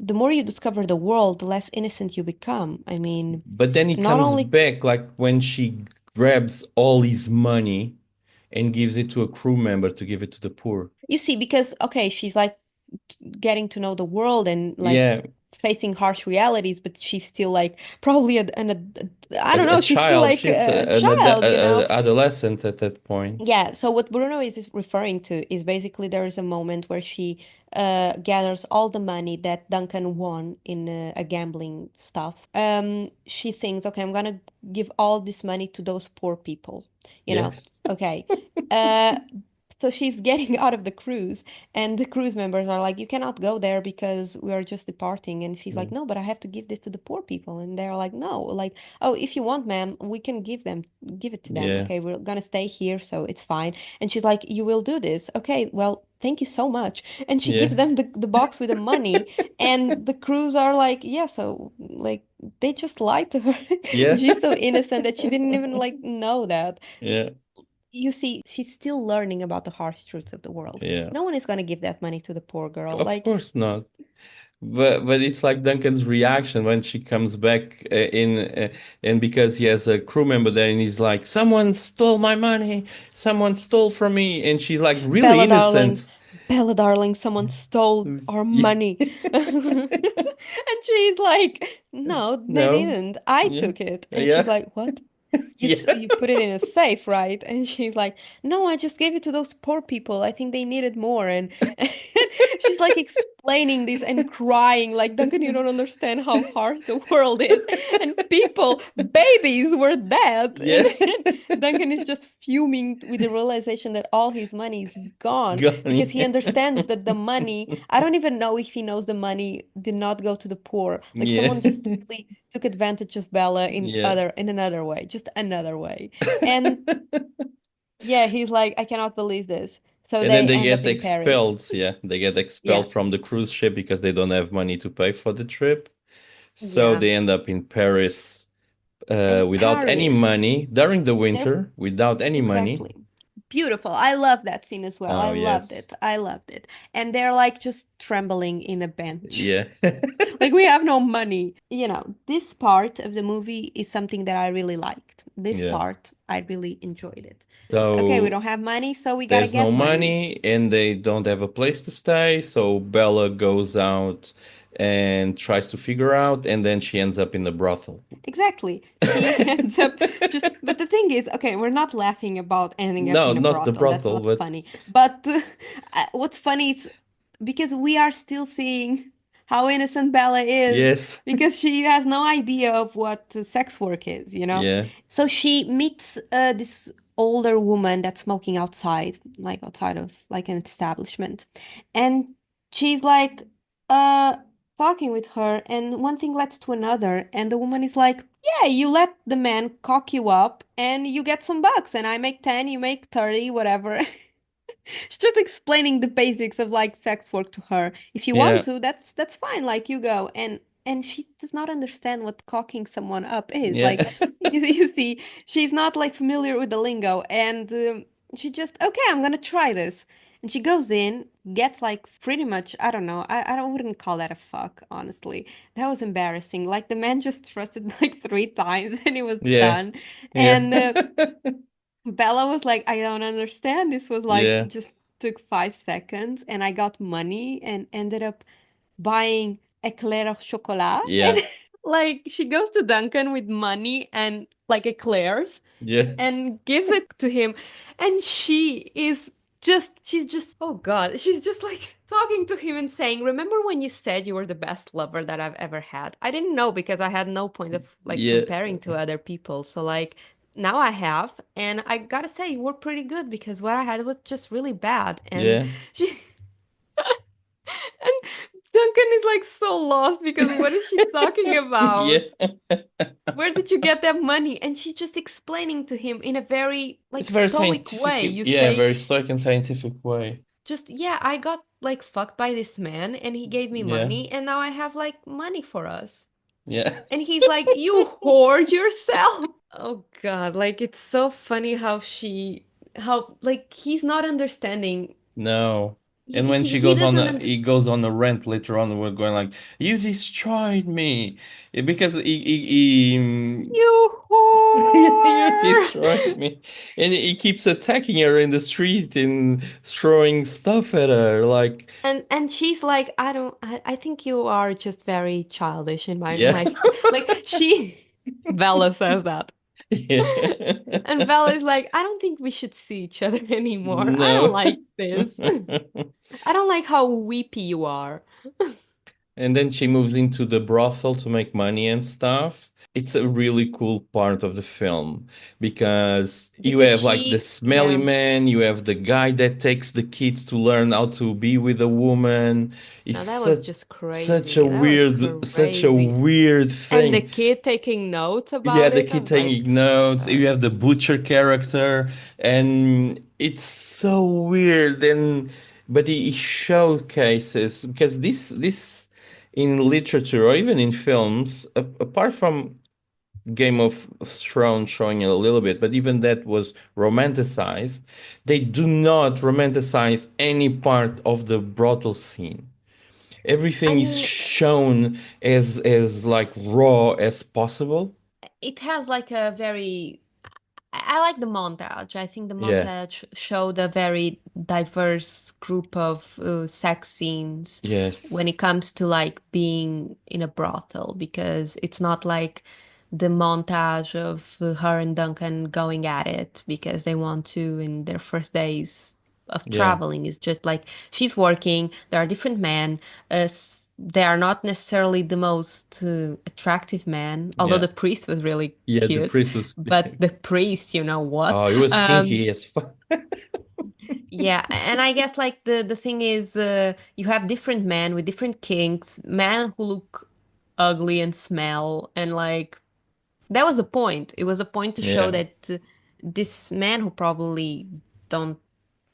the more you discover the world, the less innocent you become. I mean,
But then he
not
comes
only
back like when she grabs all his money and gives it to a crew member to give it to the poor.
you see, because okay, she's like getting to know the world and like
Yeah,
facing harsh realities, but she's still like probably I don't
a
know, she's still
child.
like
She's
a child, you know?
adolescent at that point.
Yeah, so what Bruno is referring to is basically there is a moment where she gathers all the money that Duncan won in a gambling stuff. She thinks, okay, I'm gonna give all this money to those poor people, you know?
Yes.
Okay. Uh, so she's getting out of the cruise, and the cruise members are like, "You cannot go there because we are just departing." And she's like,
Mm.
"No, but I have to give this to the poor people." And they're like, "No, like, oh, if you want, ma'am, we can give it to them.
Yeah.
Okay, we're gonna stay here, so it's fine." And she's like, "You will do this. Okay, well, thank you so much." And she
Yeah.
gives them the box with the money, and the crews are like, "Yeah, so like they just lied to her."
Yeah.
And she's so innocent that she didn't even like know that.
Yeah.
You see, she's still learning about the harsh truths of the world.
Yeah.
No one is gonna give that money to the poor girl.
Of
Like,
course not. But it's like Duncan's reaction when she comes back and because he has a crew member there and he's like, someone stole my money, someone stole from me, and she's like really
Bella, darling,
innocent.
Bella, darling, someone stole our
Yeah.
money. And she's like, no, they
No.
didn't. I
Yeah.
took it. And she's
Yeah.
like, what?
Yeah.
You put it in a safe, right? And she's like, no, I just gave it to those poor people. I think they needed more. And she's like explaining this and crying, like, Duncan, you don't understand how hard the world is. And people, babies were dead.
Yeah.
And Duncan is just fuming with the realization that all his money is gone because
Gone.
he understands that the money, I don't even know if he knows the money did not go to the poor. Like
Yeah.
someone just really took advantage of Bella
Yeah.
in another way, just another way. And yeah, he's like, I cannot believe this. So
And then
they
they
end
get
up in Paris.
expelled. Yeah, they get
Yeah.
expelled from the cruise ship because they don't have money to pay for the trip. So
Yeah.
they end up in Paris
And
without any
Paris,
money during the
they're
winter, without any money.
exactly. Beautiful. I love that scene as well. I
Oh,
loved
yes.
it. I loved it. And they're like just trembling in a bench.
Yeah.
Like we have no money. You know, this part of the movie is something that I really liked. This
Yeah.
part, I really enjoyed it. Okay, we
So
don't have money, so we gotta
there's no
get money.
money and they don't have a place to stay. So Bella goes out and tries to figure out, and then she ends up in the brothel.
Exactly. She ends up just, but the thing is, okay, we're not laughing about ending up
No,
in a
not the
brothel. That's
brothel,
not
but
funny. But what's funny is because we are still seeing how innocent Bella is
yes.
because she has no idea of what sex work is, you know?
Yeah.
So she meets this older woman that's smoking outside, like outside of like an establishment. And she's like, uh, talking with her, and one thing leads to another, and the woman is like, "Yeah, you let the man cock you up, and you get some bucks, and I make 10, you make 30, whatever." She's just explaining the basics of like sex work to her. If you want
Yeah.
to, that's fine, like you go. And she does not understand what cocking someone up is. Like
Yeah.
you see, she's not like familiar with the lingo, and she just, okay, I'm gonna try this. And she goes in, gets like pretty much, I don't know, I don't wouldn't call that a fuck, honestly. That was embarrassing. Like the man just thrusted like 3 times and it was
Yeah.
done.
Yeah.
And Bella was like, I don't understand. This was like
Yeah.
just took 5 seconds, and I got money and ended up buying eclair au chocolat.
Yeah.
And like she goes to Duncan with money and like eclairs
Yeah.
and gives it to him. And she's just, oh God, she's just like talking to him and saying, remember when you said you were the best lover that I've ever had? I didn't know because I had no point of like
Yeah.
comparing to other people. So like now I have, and I gotta say you were pretty good because what I had was just really bad. And
Yeah.
she and Duncan is like so lost because what is she talking
Yeah.
about? Where did you get that money? And she's just explaining to him in a very
It's
like
a very
stoic
scientific,
way. You
yeah,
say,
very stoic and scientific way.
just, yeah, I got like fucked by this man and he gave me
Yeah.
money and now I have like money for us.
Yeah.
And he's like, you hoard yourself. Oh God, like it's so funny how like he's not understanding
No. And when
he doesn't
he goes on a rant later on, we're going like, "You destroyed me," because
you
you
whore.
destroyed me, and he keeps attacking her in the street and throwing stuff at her, like,
And she's like, I think you are just very childish in
yeah,
like she Bella says that.
yeah,
And Bella is like, I don't think we should see each other anymore. I don't
no.
like this. I don't like how weepy you are.
And then she moves into the brothel to make money and stuff. It's a really cool part of the film because you
Because
have like the
she,
smelly
yeah.
man, you have the guy that takes the kids to learn how to be with a woman. It's
No, that was just crazy. That was
such a
crazy.
weird
And the
thing.
kid taking notes
Yeah,
about
the
it,
kid
I'm like,
taking notes.
uh,
You have the butcher character, and it's so weird. And but he showcases because this in literature or even in films, apart from Game of Thrones showing it a little bit, but even that was romanticized. They do not romanticize any part of the brothel scene.
I
Everything is
mean,
shown as like raw as possible.
it has like a very I like the montage. I think the
Yeah.
montage showed a very diverse group of sex scenes when
Yes.
it comes to like being in a brothel, because it's not like the montage of her and Duncan going at it because they want to in their first days of
Yeah.
traveling. It's just like she's working, there are different men. They are not necessarily the most attractive men, although
Yeah.
the priest was really
Yeah, the
cute.
priest was
But the priest, you know what?
oh, he was
Um,
kinky as fuck.
yeah, and I guess like the thing is, you have different men with different kinks, men who look ugly and smell, and like that was a point. It was a point to show
Yeah.
that this man who probably don't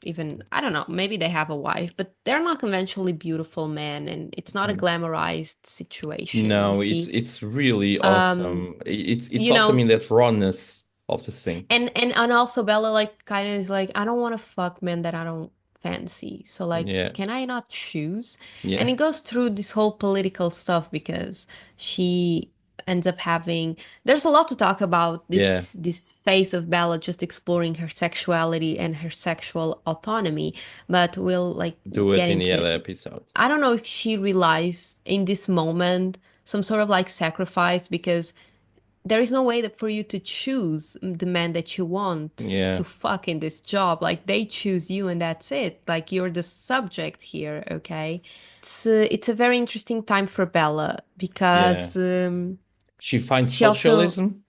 even, I don't know, maybe they have a wife, but they're not conventionally beautiful men, and it's not a glamorized situation, you
No,
see.
it's really
Um,
awesome. It's
you
awesome
know,
in that rawness of the thing.
and also Bella like kind of is like, I don't want to fuck men that I don't fancy. So like,
Yeah.
can I not choose? And
Yeah.
it goes through this whole political stuff because she ends up having, there's a lot to talk about
Yeah.
this phase of Bella just exploring her sexuality and her sexual autonomy, but we'll like
Do
get
it in the
into
other
it.
episode.
I don't know if she realized in this moment some sort of like sacrifice, because there is no way that for you to choose the man that you want
Yeah.
to fuck in this job. Like they choose you and that's it. Like you're the subject here, okay? It's a very interesting time for Bella
Yeah.
because
She finds
she also
socialism.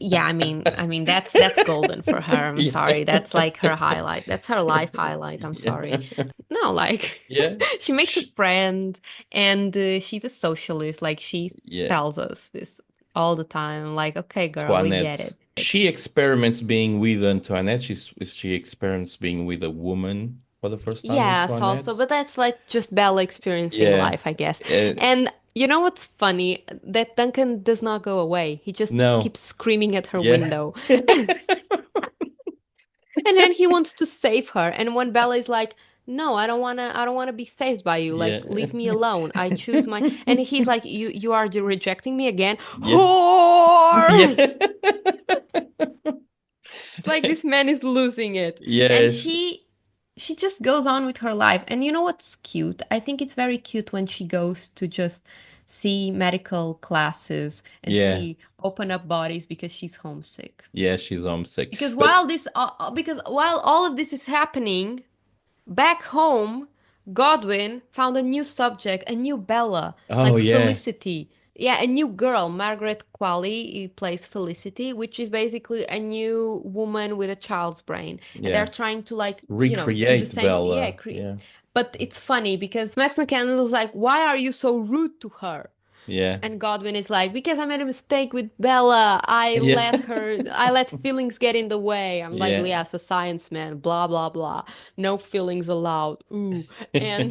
yeah, I mean that's golden for her. I'm
Yeah.
sorry. That's like her highlight. That's her life highlight. I'm sorry.
Yeah.
No, like
Yeah.
she makes a
Sh
friend, and she's a socialist. Like she
yeah.
tells us this all the time. Like, okay, girl, we get
Toinette.
it.
She experiments being with Antoinette. She experiments being with a woman for the first time with
Yes, also,
Toinette.
but that's like just Bella experiencing
Yeah.
life, I guess.
Uh,
And you know what's funny? That Duncan does not go away. He just
no.
keeps screaming at her
Yeah.
window. And then he wants to save her. And when Bella is like, "No, I don't wanna be saved by you. Like,
Yeah.
leave me alone. I choose my," and he's like, "You are rejecting me again?
Yeah.
Whore!"
Yeah.
It's like this man is losing it. And
Yes.
she just goes on with her life. And you know what's cute? I think it's very cute when she goes to just see medical classes and
Yeah.
see open up bodies because she's homesick.
Yeah, she's homesick.
Because
But
while all of this is happening, back home, Godwin found a new subject, a new Bella,
oh
like
yeah.
Felicity. Yeah, a new girl, Margaret Qualley, plays Felicity, which is basically a new woman with a child's brain. And they're
Yeah.
trying to like, do the
Recreate
same, yeah,
Bella. Yeah.
but it's funny because Max McCandless is like, why are you so rude to her?
Yeah.
And Godwin is like, because I made a mistake with Bella.
Yeah.
I let feelings get in the way. I'm like,
Yeah.
yes, a science man, blah, blah, blah. No feelings allowed. Ooh. And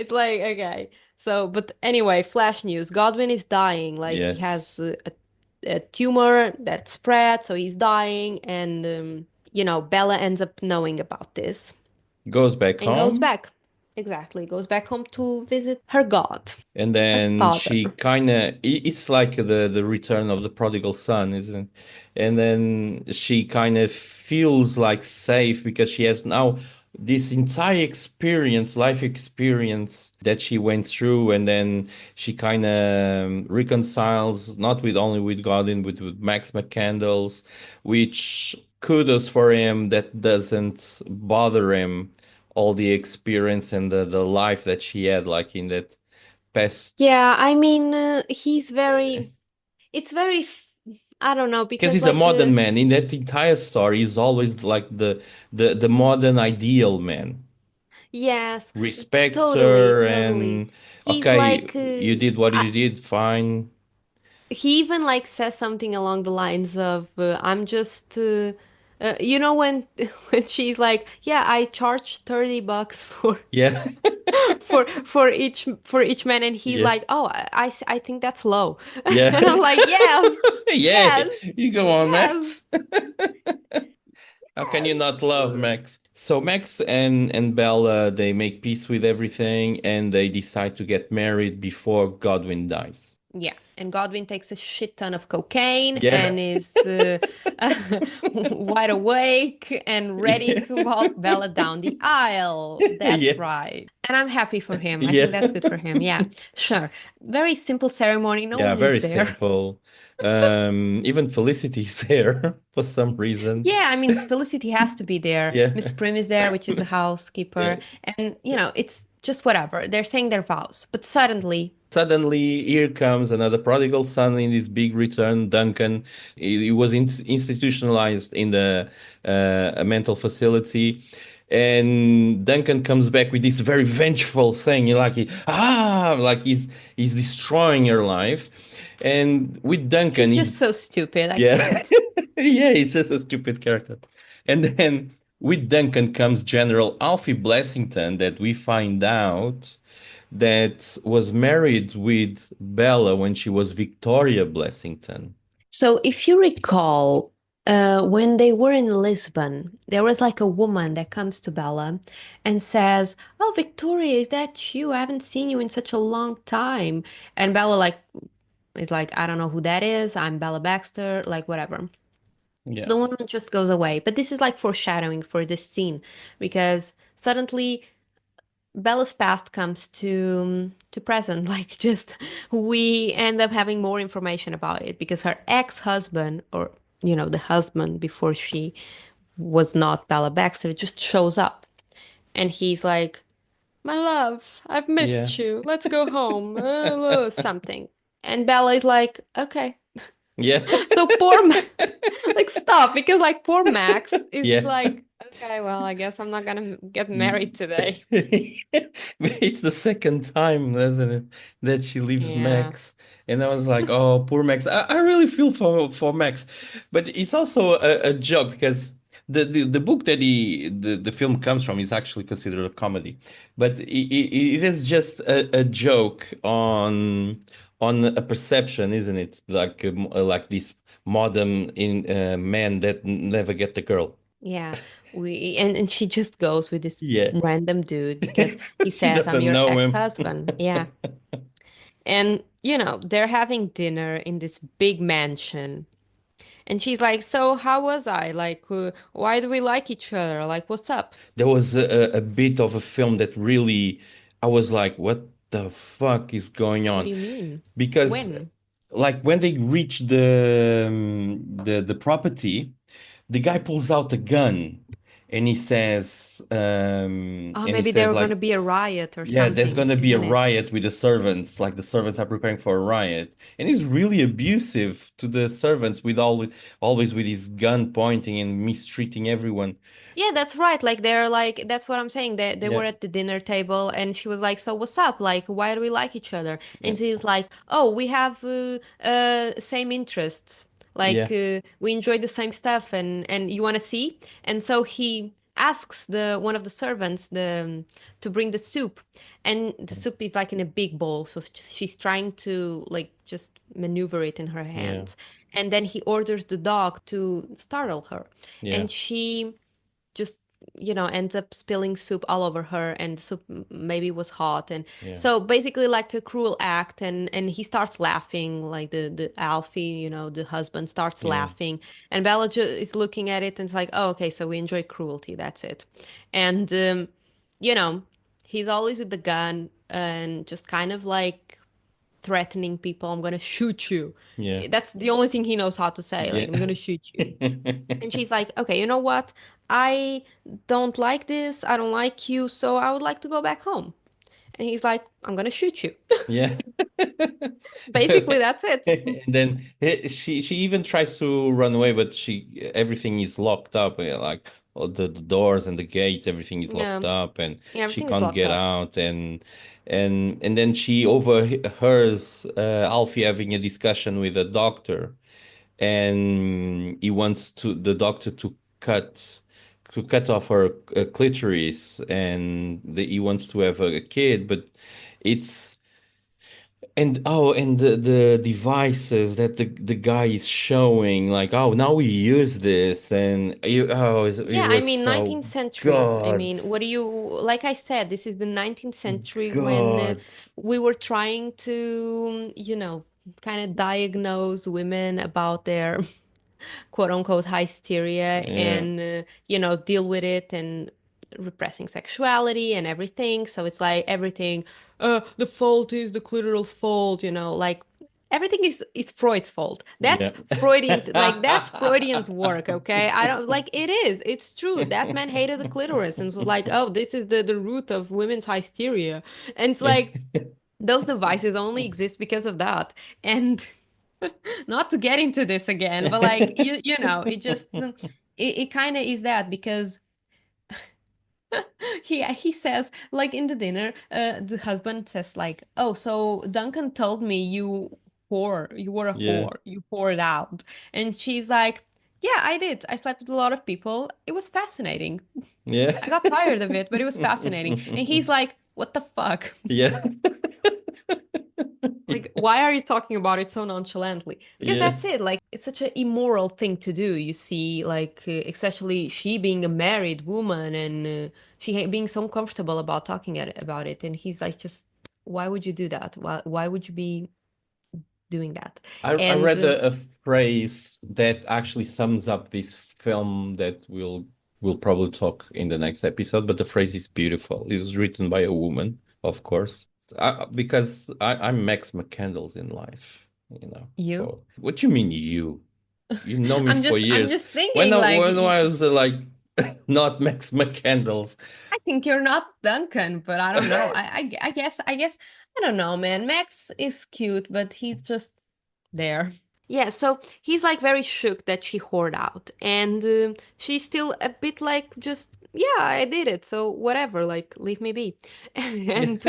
it's like, okay. So, but anyway, flash news. Godwin is dying. Like, he has
Yes.
a tumor that spread, so he's dying. And, Bella ends up knowing about this.
Goes back
and goes
home.
back. Exactly, goes back home to visit her god,
And
her
then
father.
she kind of, it's like the return of the prodigal son, isn't it? And then she kind of feels like safe because she has now this entire experience, life experience that she went through. And then she kind of reconciles, not with only with Godin, but with Max McCandles, which kudos for him that doesn't bother him all the experience and the life that she had, like in that past,
Yeah, I mean, he's very. It's very. I don't know
because
because
he's a
like
modern man in that entire story. He's always like the modern ideal man,
yes,
respects
totally,
her,
totally.
and
He's
okay,
like
you did what you did, fine.
he even like says something along the lines of I'm just you know when when she's like, yeah, I charge $30 for
Yeah.
for each man, and he's
Yeah.
like, oh, I think that's low.
Yeah.
And I'm like, yes,
Yeah,
yes,
you go on,
yes,
Max. How can you
yes.
not love Max? So Max and Bella, they make peace with everything and they decide to get married before Godwin dies.
Yeah, and Godwin takes a shit ton of cocaine
Yeah.
and is wide awake and ready
Yeah.
to walk Bella down the aisle.
Yeah.
That's right. And I'm happy for him. I think
Yeah.
that's good for him. Yeah, sure. Very simple ceremony. No
Yeah,
one is
very
there.
simple. Even Felicity's there for some reason.
Yeah, I mean, Felicity has to be there.
Yeah.
Miss Prim is there, which is the
Yeah.
housekeeper. And, it's just whatever. They're saying their vows. But suddenly,
Suddenly, here comes another prodigal son in this big return, Duncan. He was institutionalized in a mental facility. And Duncan comes back with this very vengeful thing. Like he's destroying your life. And with
he's
Duncan,
just
he's
so stupid. I
yeah,
can't.
yeah, he's just a stupid character. And then with Duncan comes General Alfie Blessington, that we find out that was married with Bella when she was Victoria Blessington.
So, if you recall, when they were in Lisbon, there was like a woman that comes to Bella and says, "Oh, Victoria, is that you? I haven't seen you in such a long time." And Bella like is like, "I don't know who that is. I'm Bella Baxter, like whatever." So
Yeah.
the woman just goes away. But this is like foreshadowing for this scene because suddenly Bella's past comes to present. Like just we end up having more information about it because her ex-husband, or the husband before she was not Bella Baxter, just shows up, and he's like, "My love, I've
Yeah.
missed you. Let's go home." Something, and Bella is like, "Okay."
Yeah.
So like stop, because like poor Max is
Yeah.
like, "Okay, well, I guess I'm not gonna get married today."
It's the second time, isn't it, that she leaves
Yeah.
Max. And I was like, oh, poor Max. I really feel for Max. But it's also a joke because the book that the film comes from is actually considered a comedy. But it is just a joke on a perception, isn't it? Like this modern in man that never get the girl.
Yeah, we and she just goes with this
Yeah.
random dude because he
She
says, "I'm
doesn't
your
know him.
ex-husband." Yeah. And they're having dinner in this big mansion. And she's like, "So how was I? Like, why do we like each other? Like, what's up?"
There was a bit of a film that really, I was like, what the fuck is going
What
on?
do you mean?
Because
When?
like when they reach the property, the guy pulls out a gun and
Oh,
he
maybe there
says
were gonna
like,
be a riot or
yeah, there's
something,
gonna be a
isn't it?
riot with the servants, like the servants are preparing for a riot. And he's really abusive to the servants with always with his gun pointing and mistreating everyone.
Yeah, that's right. Like they're like that's what I'm saying. They
Yeah,
were at the dinner table and she was like, "So what's up? Like why do we like each other?"
yeah,
And he's like, "Oh, we have same interests. Like
yeah,
we enjoy the same stuff and you want to see?" And so he asks the one of the servants to bring the soup. And the soup is like in a big bowl, so she's trying to like just maneuver it in her
yeah,
hands. And then he orders the dog to startle her.
yeah,
And she just ends up spilling soup all over her, and the soup maybe was hot. And
Yeah.
so basically like a cruel act, and he starts laughing, like the Alfie, the husband starts
Yeah.
laughing, and Bella is looking at it and it's like, oh, okay, so we enjoy cruelty, that's it. And you know, he's always with the gun and just kind of like threatening people. I'm gonna shoot you.
Yeah.
That's the only thing he knows how to say, like,
Yeah.
I'm gonna shoot you. And she's like, okay, you know what? I don't like this. I don't like you. So I would like to go back home. And he's like, I'm going to shoot you.
Yeah.
Basically, that's it.
And then she even tries to run away, but she everything is locked up. Like all the doors and the gates, everything is locked
Yeah.
up, and
Yeah,
she
everything is
can't
locked
get
up.
out. And then she overhears Alfie having a discussion with a doctor, and he wants the doctor to cut off her clitoris, and he wants to have a kid, but it's and the devices that the guy is showing, like, oh, now we use this, and it
Yeah, I
was
mean,
so
19th century. I
God,
mean, what do you, like I said, this is the 19th century when
God,
we were trying to, kind of diagnose women about their quote unquote hysteria,
yeah,
and deal with it, and repressing sexuality and everything. So it's like everything, the fault is the clitoral's fault, like everything is Freud's fault. That's
yeah.
Freudian, like that's Freudian's work. Okay, I don't like, it's true that man hated the clitoris and was like, oh, this is the root of women's hysteria. And it's like those devices only exist because of that. And not to get into this again, but like it just it kind of is that, because he says, like, in the dinner, the husband says like, oh, so Duncan told me you were a
Yeah,
whore, you poured out. And she's like, yeah, I did, I slept with a lot of people, it was fascinating,
yeah.
I got tired of it, but it was fascinating. And he's like, what the fuck?
Yeah.
Like, why are you talking about it so nonchalantly? Because
Yeah.
that's it. Like, it's such an immoral thing to do. You see, like, especially she being a married woman, and being so comfortable about talking about it. And he's like, just, why would you do that? Why would you be doing that?
I
And
read a phrase that actually sums up this film that we'll probably talk in the next episode, but the phrase is beautiful. It was written by a woman, of course, because I'm Max McCandles in life, you know.
you,
So what you mean you? You know me
I'm
for
just, I'm
years.
just thinking, like,
When I was like not Max McCandles.
I think you're not Duncan, but I don't know. I guess, I don't know, man. Max is cute, but he's just there. Yeah, so he's like very shook that she whored out, and she's still a bit like, just, yeah, I did it, so whatever, like, leave me be. And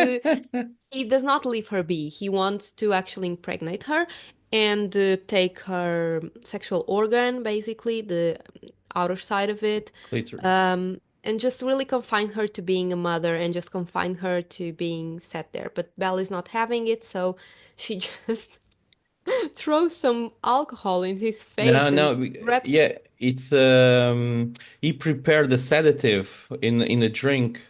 he does not leave her be. He wants to actually impregnate her and take her sexual organ, basically, the outer side of it,
Clitoris.
and just really confine her to being a mother, and just confine her to being set there. But Belle is not having it, so she just throws some alcohol in his
No,
face and
no,
wraps.
yeah, it's he prepared the sedative in a drink,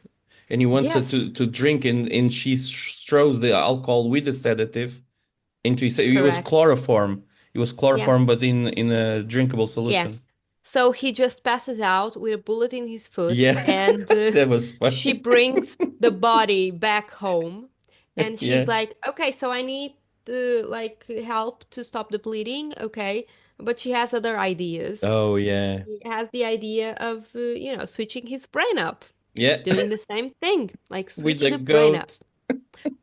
and he wants
Yeah,
her to drink, and she throws the alcohol with the sedative into his. It was
correct.
chloroform. It was
Yeah,
chloroform, but in a drinkable
yeah.
solution.
So he just passes out with a bullet in his foot,
Yeah,
and
that was
she
funny.
brings the body back home, and she's
Yeah.
like, "Okay, so I need like help to stop the bleeding." Okay, but she has other ideas.
Oh yeah.
He has the idea of switching his brain up,
Yeah.
doing the same thing, like
With
switch
the
the brain up
goat.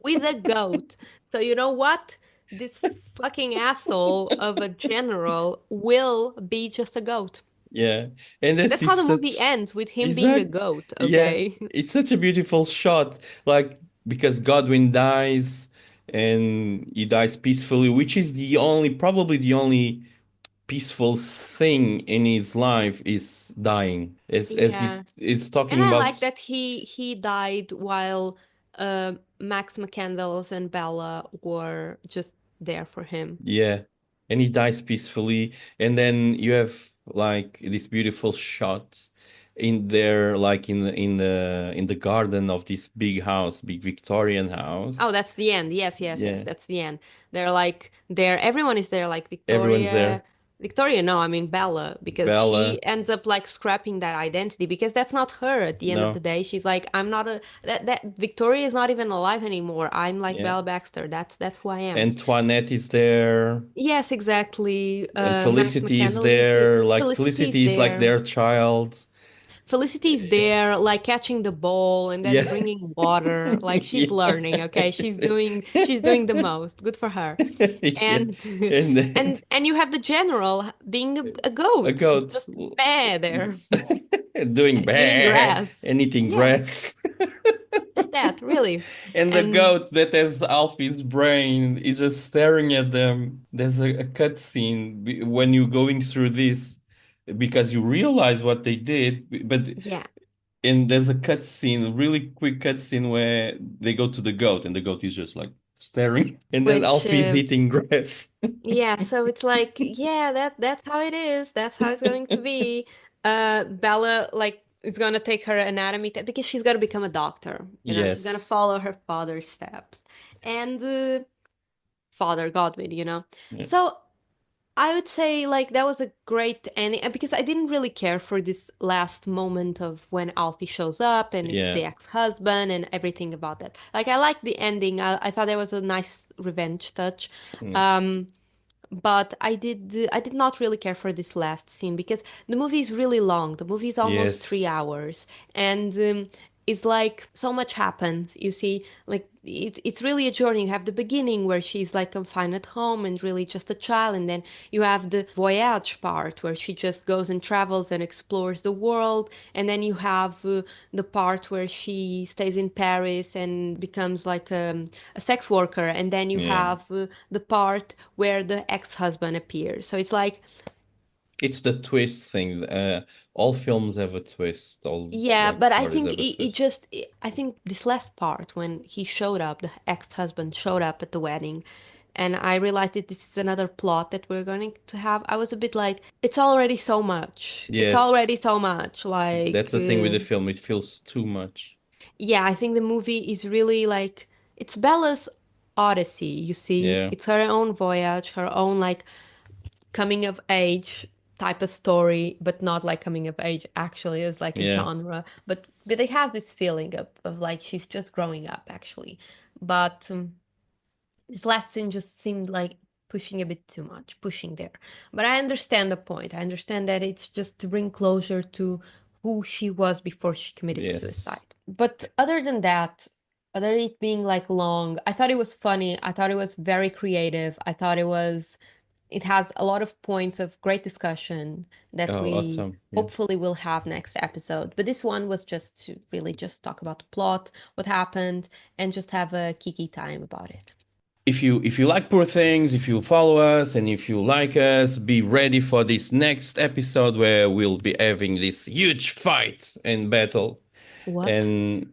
with a goat. So you know what? This fucking asshole of a general will be just a goat.
Yeah. And that
That's how
is
the movie
such
ends, with him being a
exact
goat,
yeah.
okay?
It's such a beautiful shot. Like because Godwin dies and he dies peacefully, which is the only probably the only peaceful thing in his life is dying. As he
Yeah.
is
And
talking
I
about
like that he died while Max McCandles and Bella were just there for him.
yeah. And he dies peacefully. And then you have like this beautiful shot. in there, like in the garden of this big house, big Victorian house.
Oh, that's the end. Yes, yes, yes.
Yeah,
That's the end. They're like there. Everyone is there. Like
everyone's
Victoria.
there.
Victoria, no, I mean Bella, because
Bella,
she ends up like scrapping that identity because that's not her at the end of the
no,
day. She's like, I'm not a that Victoria is not even alive anymore. I'm like
yeah.
Bella Baxter. That's who I am.
Antoinette is there,
Yes, exactly.
and
Max
Felicity is
McCandless.
there. Like
Felicity is
Felicity is like
there.
their child.
Felicity is there, like catching the ball and then
Yeah,
bringing water. Like she's
yeah.
learning, okay? She's doing the most. Good for her.
Yeah.
And
And then
and you have the general being a
a
goat,
goat
just there,
doing
eating
bear
grass.
and eating
Yeah,
grass.
just that, really.
And the
And
goat that has Alfie's brain is just staring at them. There's a cut scene when you're going through this because you realize what they did, but
yeah,
and there's a cut scene, a really quick cut scene where they go to the goat and the goat is just like staring, and then
which
Alfie's eating grass.
yeah, so it's like, yeah, that's how it is. That's how it's going to be. Bella like is gonna take her anatomy test because she's gonna become a doctor. She's gonna
Yes.
follow her father's steps. And Father Godwin.
Yeah.
So I would say like that was a great ending because I didn't really care for this last moment of when Alfie shows up and it's
Yeah.
the ex-husband and everything about that. Like I liked the ending. I thought there was a nice revenge touch.
Mm.
Um, but I did not really care for this last scene because the movie is really long. The movie is almost three
Yes.
hours, and it's like so much happens. You see, like it's really a journey. You have the beginning where she's like confined at home and really just a child, and then you have the voyage part where she just goes and travels and explores the world, and then you have the part where she stays in Paris and becomes like a sex worker, and then you
Yeah.
have the part where the ex-husband appears. So it's like,
It's the twist thing. All films have a twist. All
yeah,
like
but I
stories
think
have a twist.
I think this last part when he showed up, the ex-husband showed up at the wedding, and I realized that this is another plot that we're going to have. I was a bit like, it's already so much. It's
Yes.
already so much.
That's
Like,
the thing with the film. It feels too much.
yeah, I think the movie is really like, it's Bella's odyssey, you see.
Yeah.
It's her own voyage, her own like coming of age type of story, but not like coming of age actually is like a
Yeah.
genre. But it has this feeling of like she's just growing up actually. But this last scene just seemed like pushing a bit too much, pushing there. But I understand the point. I understand that it's just to bring closure to who she was before she committed
Yes.
suicide. But other than that, other than it being like long, I thought it was funny. I thought it was very creative. I thought it has a lot of points of great discussion that
Oh,
we
awesome. Yeah.
hopefully will have next episode. But this one was just to really just talk about the plot, what happened, and just have a kiki time about it.
If you like Poor Things, if you follow us and if you like us, be ready for this next episode where we'll be having this huge fight and battle.
What?
And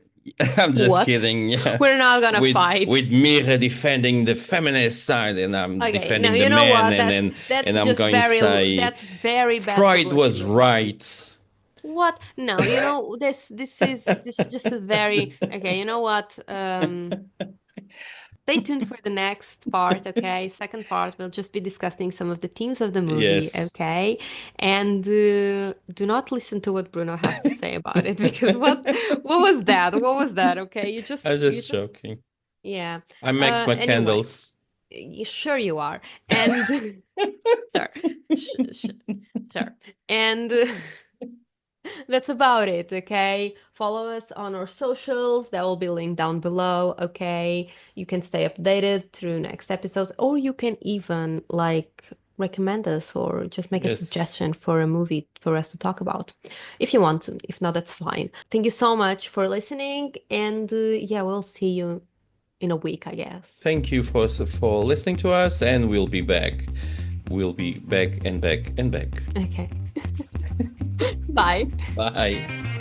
I'm just
What?
kidding. Yeah.
We're not gonna
With
fight.
Mira defending the feminist side and I'm
Okay, no,
defending the
you know
man
what? That's
and I'm
just
going to say
that's very bad
Freud was
publicity.
right.
What? No, this is just a very okay, you know what? Stay tuned for the next part, okay? Second part, we'll just be discussing some of the themes of the movie,
Yes.
okay? And do not listen to what Bruno has to say about it because what was that? What was that? Okay,
I'm
you
just
just
joking.
yeah.
I'm Max
Anyway,
McCandles.
sure you are, and sure, sure, and. That's about it, okay? Follow us on our socials. That will be linked down below, okay? You can stay updated through next episodes, or you can even like recommend us or just make a
Yes.
suggestion for a movie for us to talk about if you want to. If not, that's fine. Thank you so much for listening, and yeah, we'll see you in a week, I guess.
Thank you for listening to us and we'll be back. We'll be back and back and back.
Okay. Bye.
Bye.